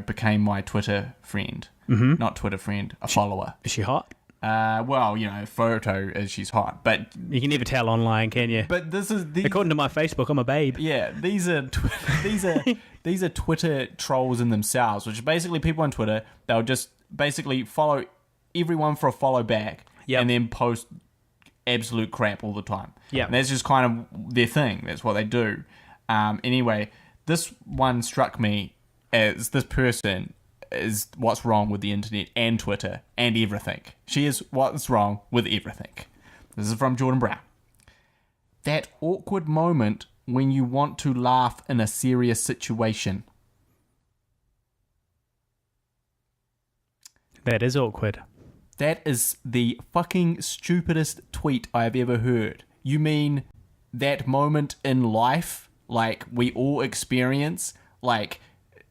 became my Twitter friend. Mm-hmm. Not Twitter friend, a follower. Is she hot? Photo is she's hot, but you can never tell online, can you? But according to my Facebook, I'm a babe. Yeah, these are Twitter trolls in themselves, which are basically people on Twitter. They'll just basically follow everyone for a follow back. Yep. And then post absolute crap all the time. Yeah, that's just kind of their thing. That's what they do. Anyway, this one struck me as this person is what's wrong with the internet and Twitter and everything. She is what's wrong with everything. This is from Jordan Brown. That awkward moment when you want to laugh in a serious situation. That is awkward. That is the fucking stupidest tweet I have ever heard. You mean that moment in life, like we all experience, like,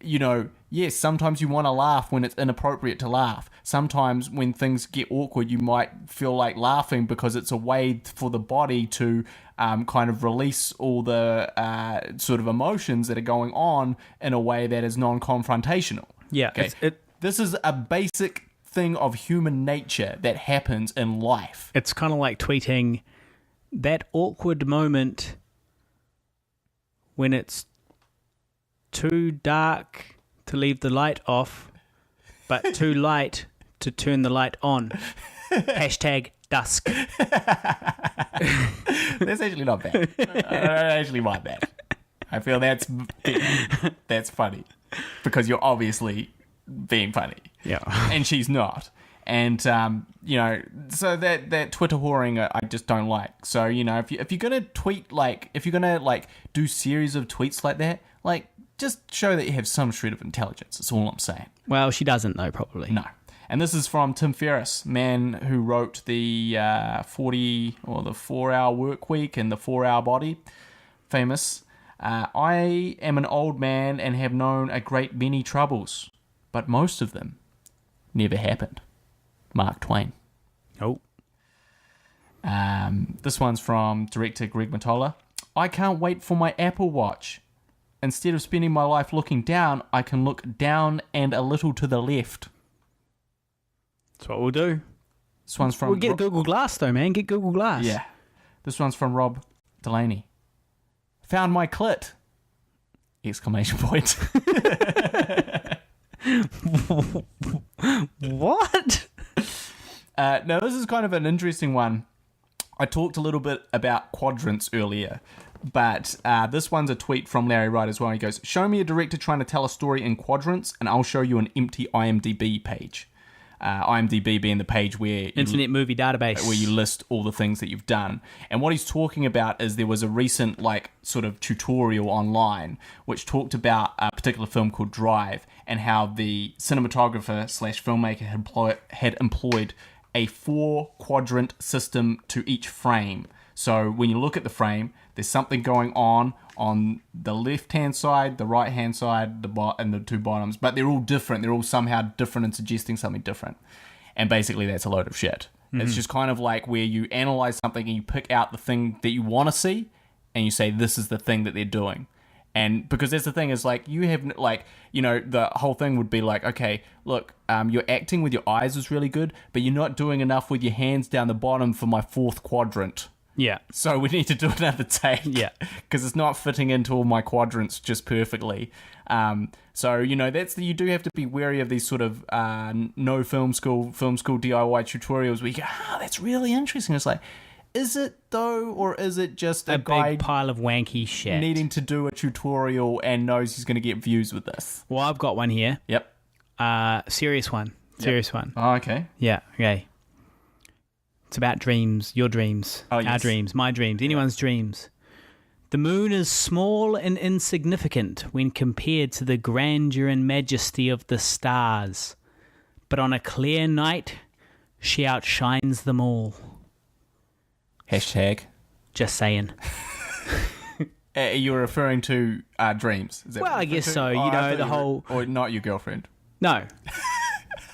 you know, yes, sometimes you want to laugh when it's inappropriate to laugh. Sometimes when things get awkward, you might feel like laughing because it's a way for the body to kind of release all the sort of emotions that are going on in a way that is non-confrontational. Yeah. Okay. This is a basic thing of human nature that happens in life. It's kind of like tweeting that awkward moment when it's too dark to leave the light off, but too light to turn the light on. Hashtag dusk. That's actually not bad. I don't actually mind that. I feel that's funny because you're obviously being funny. Yeah. And she's not. And, so that Twitter whoring I just don't like. So, if you're going to tweet, if you're going to, do series of tweets like that, just show that you have some shred of intelligence. That's all I'm saying. Well, she doesn't, though, probably. No. And this is from Tim Ferriss, man who wrote the 4-hour work week and the 4-hour body. Famous. I am an old man and have known a great many troubles, but most of them never happened. Mark Twain. Oh. This one's from director Greg Mottola. I can't wait for my Apple Watch. Instead of spending my life looking down, I can look down and a little to the left. That's what we'll do. This one's from... We'll get Google Glass, though, man. Get Google Glass. Yeah. This one's from Rob Delaney. Found my clit! Exclamation point. What? Now, this is kind of an interesting one. I talked a little bit about Quadrants earlier, but this one's a tweet from Larry Wright as well. He goes, show me a director trying to tell a story in Quadrants, and I'll show you an empty IMDb page. IMDb being the page where... Internet Movie Database. Where you list all the things that you've done. And what he's talking about is there was a recent, sort of tutorial online which talked about a particular film called Drive and how the cinematographer/filmmaker had employed a 4-quadrant system to each frame. So when you look at the frame, there's something going on the left-hand side, the right-hand side, and the two bottoms. But they're all different. They're all somehow different and suggesting something different. And basically, that's a load of shit. Mm-hmm. It's just kind of like where you analyze something and you pick out the thing that you want to see, and you say, this is the thing that they're doing. And because that's the thing is like you have like, you know, the whole thing would be like, okay, look, your acting with your eyes is really good, but you're not doing enough with your hands down the bottom for my fourth quadrant. Yeah. So we need to do another take. Yeah. Because it's not fitting into all my quadrants just perfectly. So, you know, you do have to be wary of these sort of no film school DIY tutorials where you go, that's really interesting. It's like, is it though, or is it just a guy big pile of wanky shit needing to do a tutorial and knows he's going to get views with this? Well, I've got one here. Yep. Serious one. Oh, okay. Yeah, okay. It's about dreams, your dreams, our dreams, my dreams, anyone's dreams. The moon is small and insignificant when compared to the grandeur and majesty of the stars. But on a clear night, she outshines them all. Hashtag. Just saying. You're referring to dreams. Is that Well, what I you're guess referring so. to? You know, I thought the you whole... Or not your girlfriend. No.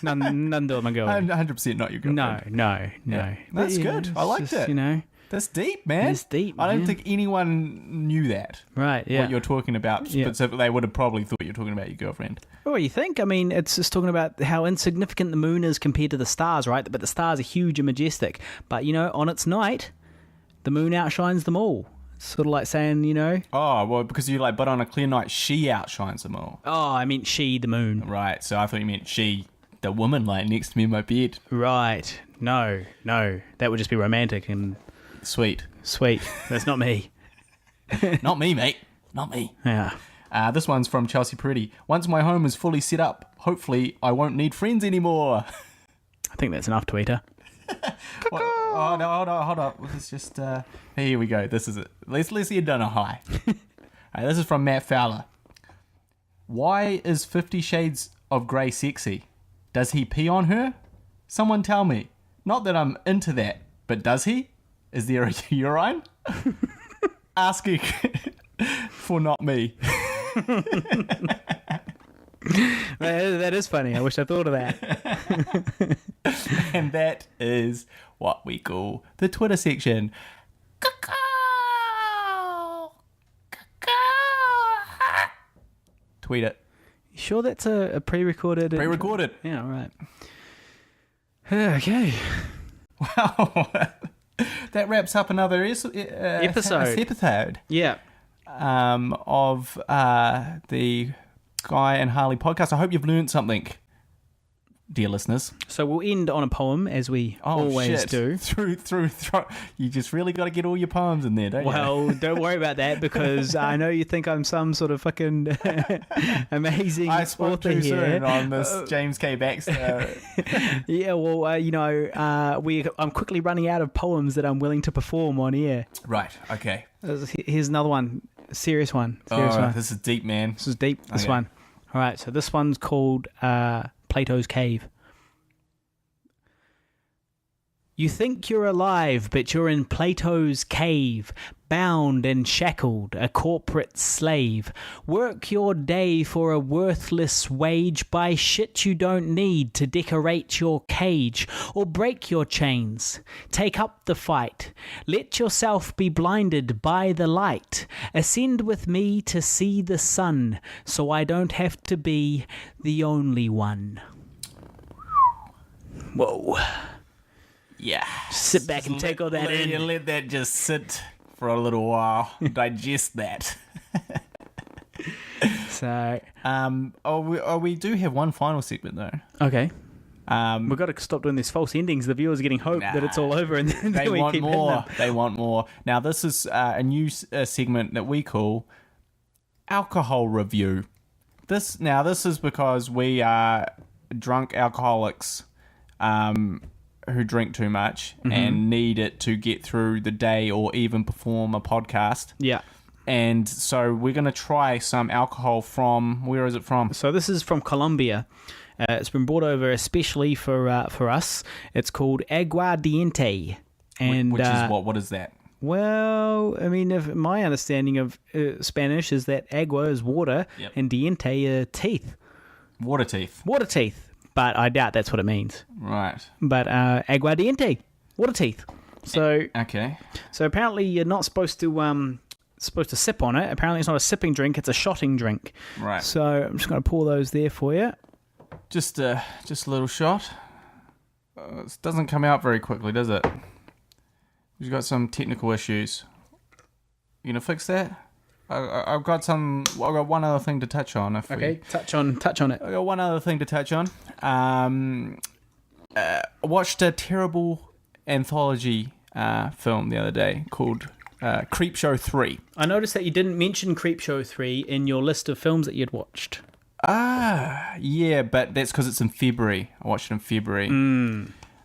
None do with my girlfriend. 100% not your girlfriend. No. Yeah. That's good. I liked just, it. You know... That's deep, man. It's deep, I don't man. think anyone knew that. Right, yeah. What you're talking about. Yeah. Specifically, they would have probably thought you're talking about your girlfriend. What do you think? I mean, it's just talking about how insignificant the moon is compared to the stars, right? But the stars are huge and majestic. But, you know, on its night, the moon outshines them all. It's sort of like saying, you know... Oh, well, because you're like, but on a clear night, she outshines them all. Oh, I meant she, the moon. Right, so I thought you meant she, the woman lying next to me in my bed. Right. No. That would just be romantic and... Sweet. That's not me. Not me, mate. Not me. Yeah. This one's from Chelsea Peretti. Once my home is fully set up, hopefully I won't need friends anymore. I think that's enough, tweeter. Oh, no, hold up. Let's just... here we go. This is it. Let's end on a high. This is from Matt Fowler. Why is 50 Shades of Grey sexy? Does he pee on her? Someone tell me. Not that I'm into that, but does he? Is there a urine? Asking for not me. That is funny. I wish I thought of that. And that is what we call the Twitter section. Tweet it. You sure that's a pre-recorded... Pre-recorded. Yeah, all right. Okay. Wow. That wraps up another episode. Yeah. Of the Guy and Harley podcast. I hope you've learned something, dear listeners. So we'll end on a poem, as we always do. Through. You just really got to get all your poems in there, don't you? Well, don't worry about that, because I know you think I'm some sort of fucking amazing I spoke author too here. soon on this James K. Baxter. Yeah, well, I'm quickly running out of poems that I'm willing to perform on air. Right, okay. Here's another one. Serious one. This is deep, man. This is deep, this Okay. one. All right, so this one's called Plato's Cave. You think you're alive, but you're in Plato's cave, bound and shackled, a corporate slave. Work your day for a worthless wage, buy shit you don't need to decorate your cage, or break your chains. Take up the fight. Let yourself be blinded by the light. Ascend with me to see the sun, so I don't have to be the only one. Whoa. Yeah. Sit back and take all that in. Let that just sit for a little while. Digest that. So, we do have one final segment though. okay. We've got to stop doing these false endings. The viewers are getting hope that it's all over, and then They we want keep hitting more. them. They want more. Now, this is a new segment that we call Alcohol Review. This is because we are drunk alcoholics who drink too much and need it to get through the day or even perform a podcast. Yeah. And so we're going to try some alcohol from... Where is it from? So this is from Colombia. It's been brought over especially for us. It's called aguardiente. And, Which is what? What is that? Well, I mean, if my understanding of Spanish is that agua is water and diente are teeth. Water teeth. Water teeth. But I doubt that's what it means. Right. But aguardiente, water teeth. So Okay. So apparently you're not supposed to supposed to sip on it. Apparently it's not a sipping drink, it's a shotting drink. Right. So I'm just going to pour those there for you. Just a little shot. It doesn't come out very quickly, does it? We've got some technical issues. You gonna fix that? I've got one other thing to touch on. Touch on it. I got one other thing to touch on. I watched a terrible anthology film the other day called Creepshow 3. I noticed that you didn't mention Creepshow 3 in your list of films that you'd watched. Yeah, but that's because it's in February. I watched it in February.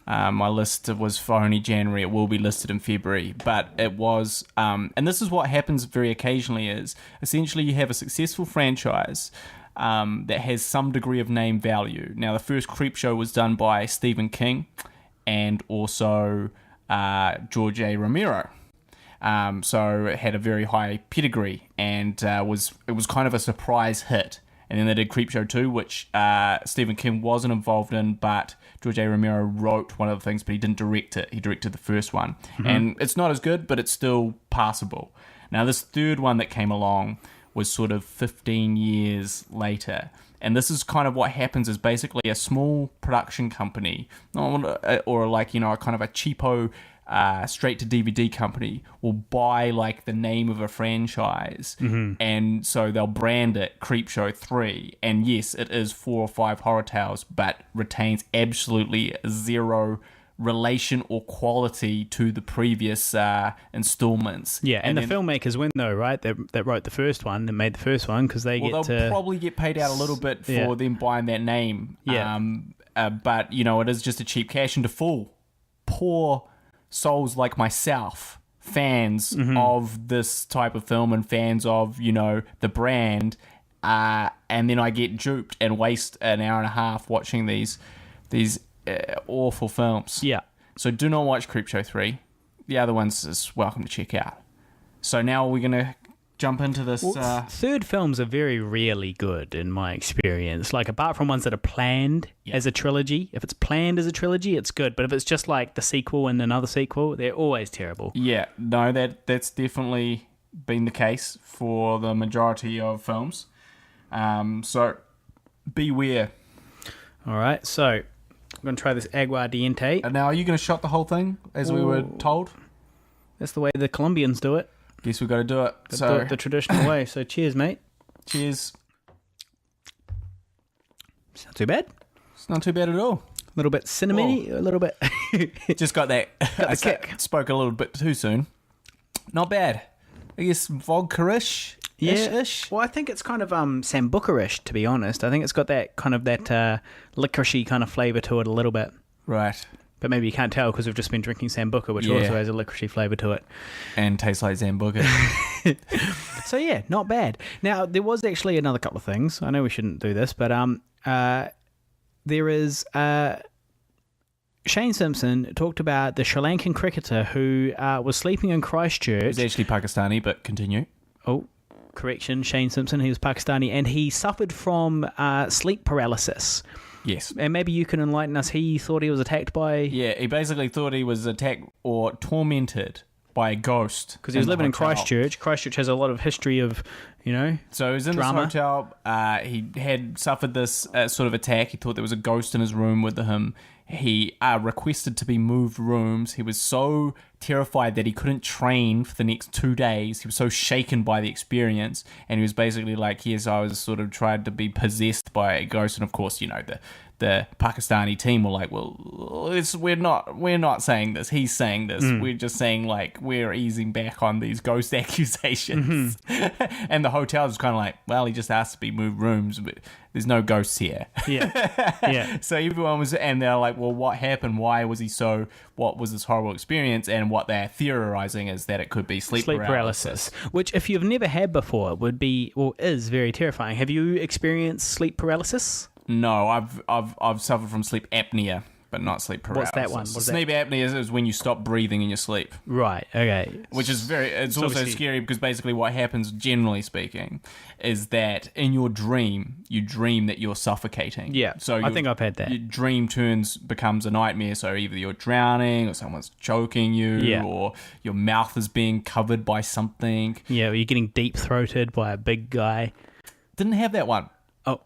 My list was for only January. It will be listed in February, but it was. And this is what happens very occasionally: is essentially you have a successful franchise that has some degree of name value. Now, the first Creepshow was done by Stephen King and also George A. Romero. So it had a very high pedigree and it was kind of a surprise hit. And then they did Creepshow 2, which Stephen King wasn't involved in, but George A. Romero wrote one of the things, but he didn't direct it. He directed the first one. Mm-hmm. And it's not as good, but it's still passable. Now, this third one that came along was sort of 15 years later. And this is kind of what happens is basically a small production company, or like, you know, a kind of a cheapo straight to DVD company will buy like the name of a franchise, and so they'll brand it Creepshow 3, and yes, it is 4 or 5 horror tales, but retains absolutely zero relation or quality to the previous installments. Yeah, and the filmmakers win though, right? That wrote the first one and made the first one because they'll probably get paid out a little bit for them buying that name. Yeah. But you know, it is just a cheap cash, and to fool poor souls like myself, fans of this type of film and fans of, you know, the brand, and then I get duped and waste an hour and a half watching these awful films. Yeah. So do not watch Creepshow 3. The other ones is welcome to check out. So now we're going to jump into this. Third films are very rarely good in my experience. Like, apart from ones that are planned as a trilogy. If it's planned as a trilogy, it's good. But if it's just like the sequel and another sequel, they're always terrible. Yeah, no, that's definitely been the case for the majority of films. So beware. All right, so I'm going to try this aguardiente. And now, are you going to shot the whole thing as we were told? That's the way the Colombians do it. Guess we've got to do it. Do it the traditional way. So cheers, mate. Cheers. It's not too bad. It's not too bad at all. A little bit cinnamony, a little bit. Just got that. Got the kick. Spoke a little bit too soon. Not bad. I guess vodka-ish. Yeah. Well, I think it's kind of Sambuca-ish, to be honest. I think it's got that kind of that licoricey kind of flavour to it a little bit. Right. But maybe you can't tell because we've just been drinking Sambuca, which also has a licoricey flavour to it. And tastes like Sambuca. So yeah, not bad. Now, there was actually another couple of things. I know we shouldn't do this, but there is... Shane Simpson talked about the Sri Lankan cricketer who was sleeping in Christchurch. He's actually Pakistani, but continue. Oh, correction, Shane Simpson, he was Pakistani, and he suffered from sleep paralysis. Yes. And maybe you can enlighten us. He thought he was attacked by... Yeah, he basically thought he was attacked or tormented by a ghost. Because he was living in Christchurch. Christchurch has a lot of history of, you know, so he was in drama. This hotel. He had suffered this sort of attack. He thought there was a ghost in his room with him. He requested to be moved rooms. He was so terrified that he couldn't train for the next 2 days. He was so shaken by the experience, and he was basically like, yes, I was sort of tried to be possessed by a ghost. And of course, you know, the Pakistani team were like, well, we're not saying this. He's saying this. We're just saying, like, we're easing back on these ghost accusations. And the hotel was kind of like, well, he just asked to be moved rooms, but there's no ghosts here. Yeah. So everyone was, and they're like, well, what happened? Why was he so, what was this horrible experience? And what they're theorizing is that it could be sleep paralysis. Which, if you've never had before, would be, or is very terrifying. Have you experienced sleep paralysis? No, I've suffered from sleep apnea but not sleep paralysis. What's that one? What's sleep apnea is when you stop breathing in your sleep. Right, okay. Which is it's also scary because basically what happens, generally speaking, is that in your dream, you dream that you're suffocating. Yeah, so I think I've had that. Your dream becomes a nightmare, so either you're drowning or someone's choking you or your mouth is being covered by something. Yeah, or you're getting deep-throated by a big guy. Didn't have that one. Oh.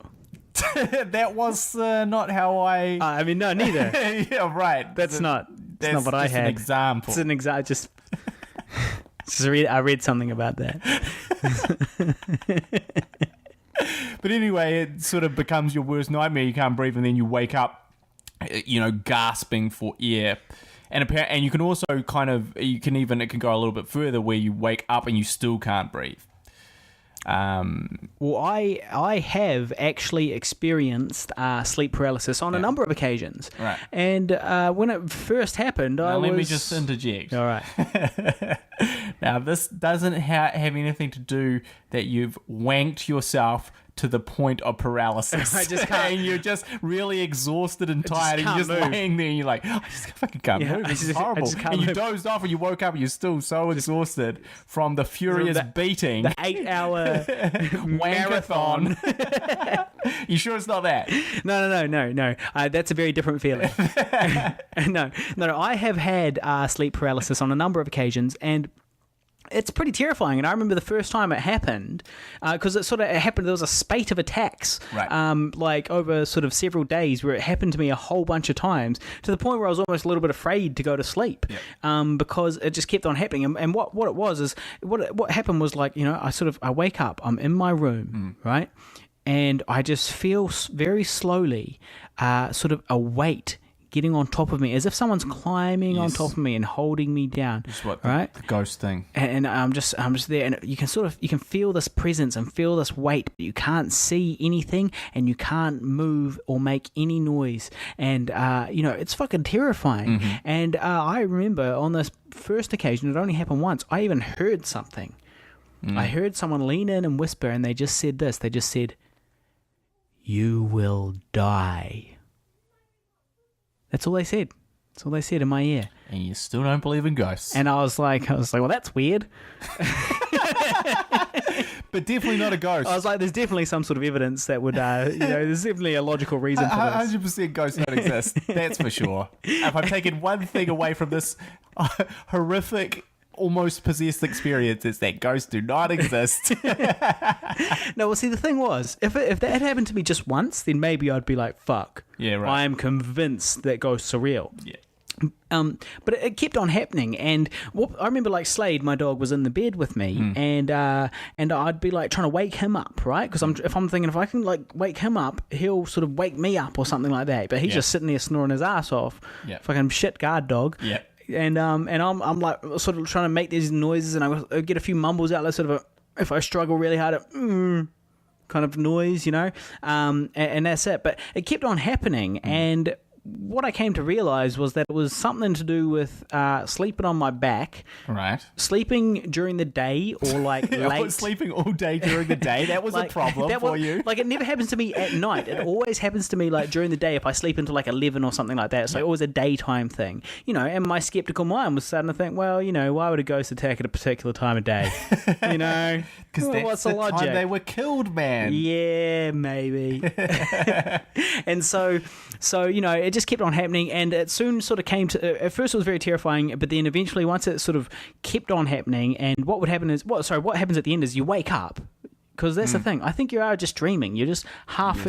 That was not how I... I mean, no, neither. Yeah, right. That's not what I had. An example. It's an example. Just I read something about that. But anyway, it sort of becomes your worst nightmare. You can't breathe, and then you wake up, gasping for air. And you can also it can go a little bit further where you wake up and you still can't breathe. Well, I have actually experienced sleep paralysis on a number of occasions. Right. And when it first happened, let me just interject. All right. Now, this doesn't have anything to do that you've wanked yourself to the point of paralysis. I just can't. And you're just really exhausted and tired, and you're just move. laying there and you're like, I just fucking can't move. This is horrible. And you dozed off and you woke up and you're still so exhausted from the furious beating. The 8-hour marathon. You sure it's not that? No. That's a very different feeling. No. I have had sleep paralysis on a number of occasions, and it's pretty terrifying. And I remember the first time it happened, because it happened, there was a spate of attacks, right. over sort of several days, where it happened to me a whole bunch of times, to the point where I was almost a little bit afraid to go to sleep, because it just kept on happening. And what it was is, what happened was, I wake up, I'm in my room, right? And I just feel very slowly sort of a weight getting on top of me, as if someone's climbing on top of me and holding me down. Just what right? The ghost thing. And I'm just there, and you can feel this presence and feel this weight, but you can't see anything, and you can't move or make any noise, and it's fucking terrifying. Mm-hmm. And I remember on this first occasion, it only happened once, I even heard something. I heard someone lean in and whisper, and they just said this. They just said, "You will die." That's all they said. That's all they said in my ear. And you still don't believe in ghosts. And I was like, well, that's weird. But definitely not a ghost. I was like, there's definitely some sort of evidence that would, there's definitely a logical reason for this. 100% ghosts don't exist. That's for sure. If I've taken one thing away from this horrific, almost possessed experience, it's that ghosts do not exist. No, well, see, the thing was, if that had happened to me just once, then maybe I'd be like, fuck. Yeah, right. I am convinced that ghosts are real. Yeah. But it kept on happening, and I remember, Slade, my dog, was in the bed with me, and I'd be trying to wake him up, right? Because if I'm thinking, if I can wake him up, he'll sort of wake me up or something like that. But he's just sitting there snoring his ass off, fucking shit guard dog. Yeah. And I'm sort of trying to make these noises, and I get a few mumbles out, sort of if I struggle really hard, kind of noise, and that's it. But it kept on happening, and what I came to realize was that it was something to do with sleeping on my back, right? Sleeping during the day, or late. Sleeping all day during the day. That was a problem for you. It never happens to me at night. It always happens to me during the day. If I sleep until 11 or something like that, it's always a daytime thing, And my skeptical mind was starting to think, well, why would a ghost attack at a particular time of day? Because that's what's the logic? time they were killed, man. Yeah, maybe. And so it just kept on happening, and it soon sort of came to, at first it was very terrifying, but then eventually once it sort of kept on happening, and what happens at the end is you wake up, because that's the thing. I think you are just dreaming. You're just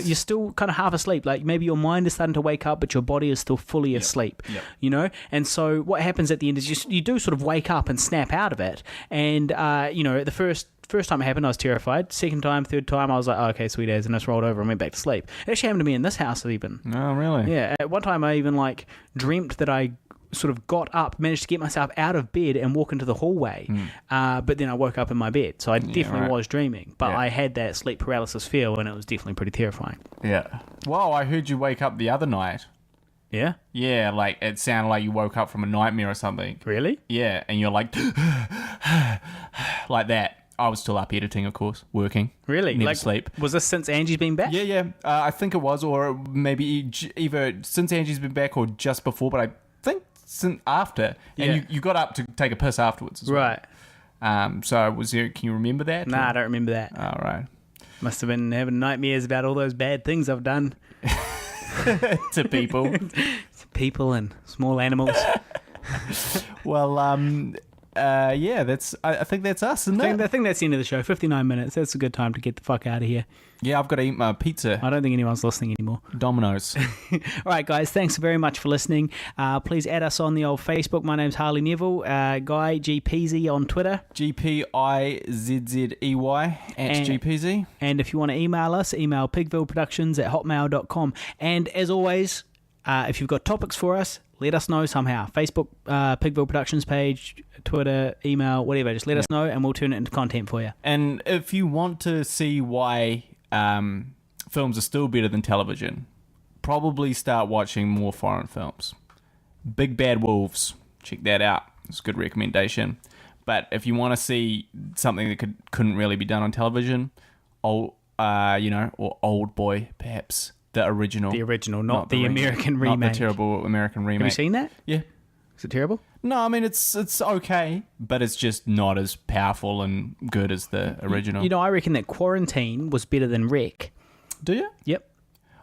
you're still kind of half asleep. Maybe your mind is starting to wake up, but your body is still fully asleep, And so what happens at the end is you do sort of wake up and snap out of it, and, the first time it happened, I was terrified. Second time, third time, I was like, oh, okay, sweet as, and I just rolled over and went back to sleep. It actually happened to me in this house even. Oh, really? Yeah. At one time, I even dreamt that I sort of got up, managed to get myself out of bed and walk into the hallway. But then I woke up in my bed. So I definitely was dreaming. But I had that sleep paralysis feel, and it was definitely pretty terrifying. Yeah. Well, I heard you wake up the other night. Yeah? Yeah, it sounded like you woke up from a nightmare or something. Really? Yeah, and you're like that. I was still up editing, of course, working. Really? Never sleep. Was this since Angie's been back? Yeah. I think it was, or maybe either since Angie's been back or just before, but I think since after. And you got up to take a piss afterwards as well. Right. So was there? Can you remember that? Nah, I don't remember that. All right. Must have been having nightmares about all those bad things I've done. To people. To people and small animals. Well, that's. I think that's us, isn't it? I think that's the end of the show. 59 minutes. That's a good time to get the fuck out of here. Yeah, I've got to eat my pizza. I don't think anyone's listening anymore. Domino's. All right, guys. Thanks very much for listening. Please add us on the old Facebook. My name's Harley Neville. Guy GPZ on Twitter. GPIZZEY at GPZ. And if you want to email us, email pigvilleproductions@hotmail.com. And as always, if you've got topics for us, let us know somehow. Facebook, Pigville Productions page, Twitter, email, whatever. Just let us know and we'll turn it into content for you. And if you want to see why films are still better than television, probably start watching more foreign films. Big Bad Wolves. Check that out. It's a good recommendation. But if you want to see something that couldn't really be done on television, or Old Boy, perhaps. The original. The original, not the American remake. Not the terrible American remake. Have you seen that? Yeah. Is it terrible? No, I mean, it's okay, but it's just not as powerful and good as the original. You know, I reckon that Quarantine was better than Wreck. Do you? Yep.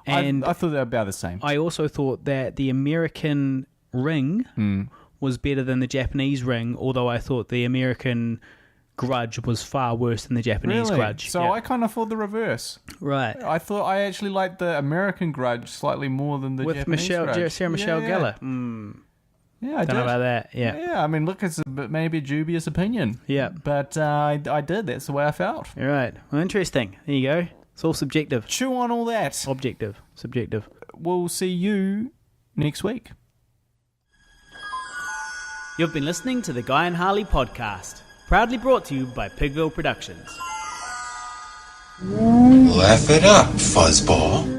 And I thought they were about the same. I also thought that the American Ring was better than the Japanese Ring, although I thought the American Grudge was far worse than the Japanese Grudge. So I kind of thought the reverse. Right. I thought I actually liked the American Grudge slightly more than the Japanese Grudge. Sarah Michelle Gellar. Yeah, I don't know about that. Yeah. Yeah, I mean, look, it's maybe a dubious opinion. Yeah. But I did. That's the way I felt. All right. Well, interesting. There you go. It's all subjective. Chew on all that. Objective. Subjective. We'll see you next week. You've been listening to the Guy and Harley podcast. Proudly brought to you by Pigville Productions. Laugh it up, fuzzball.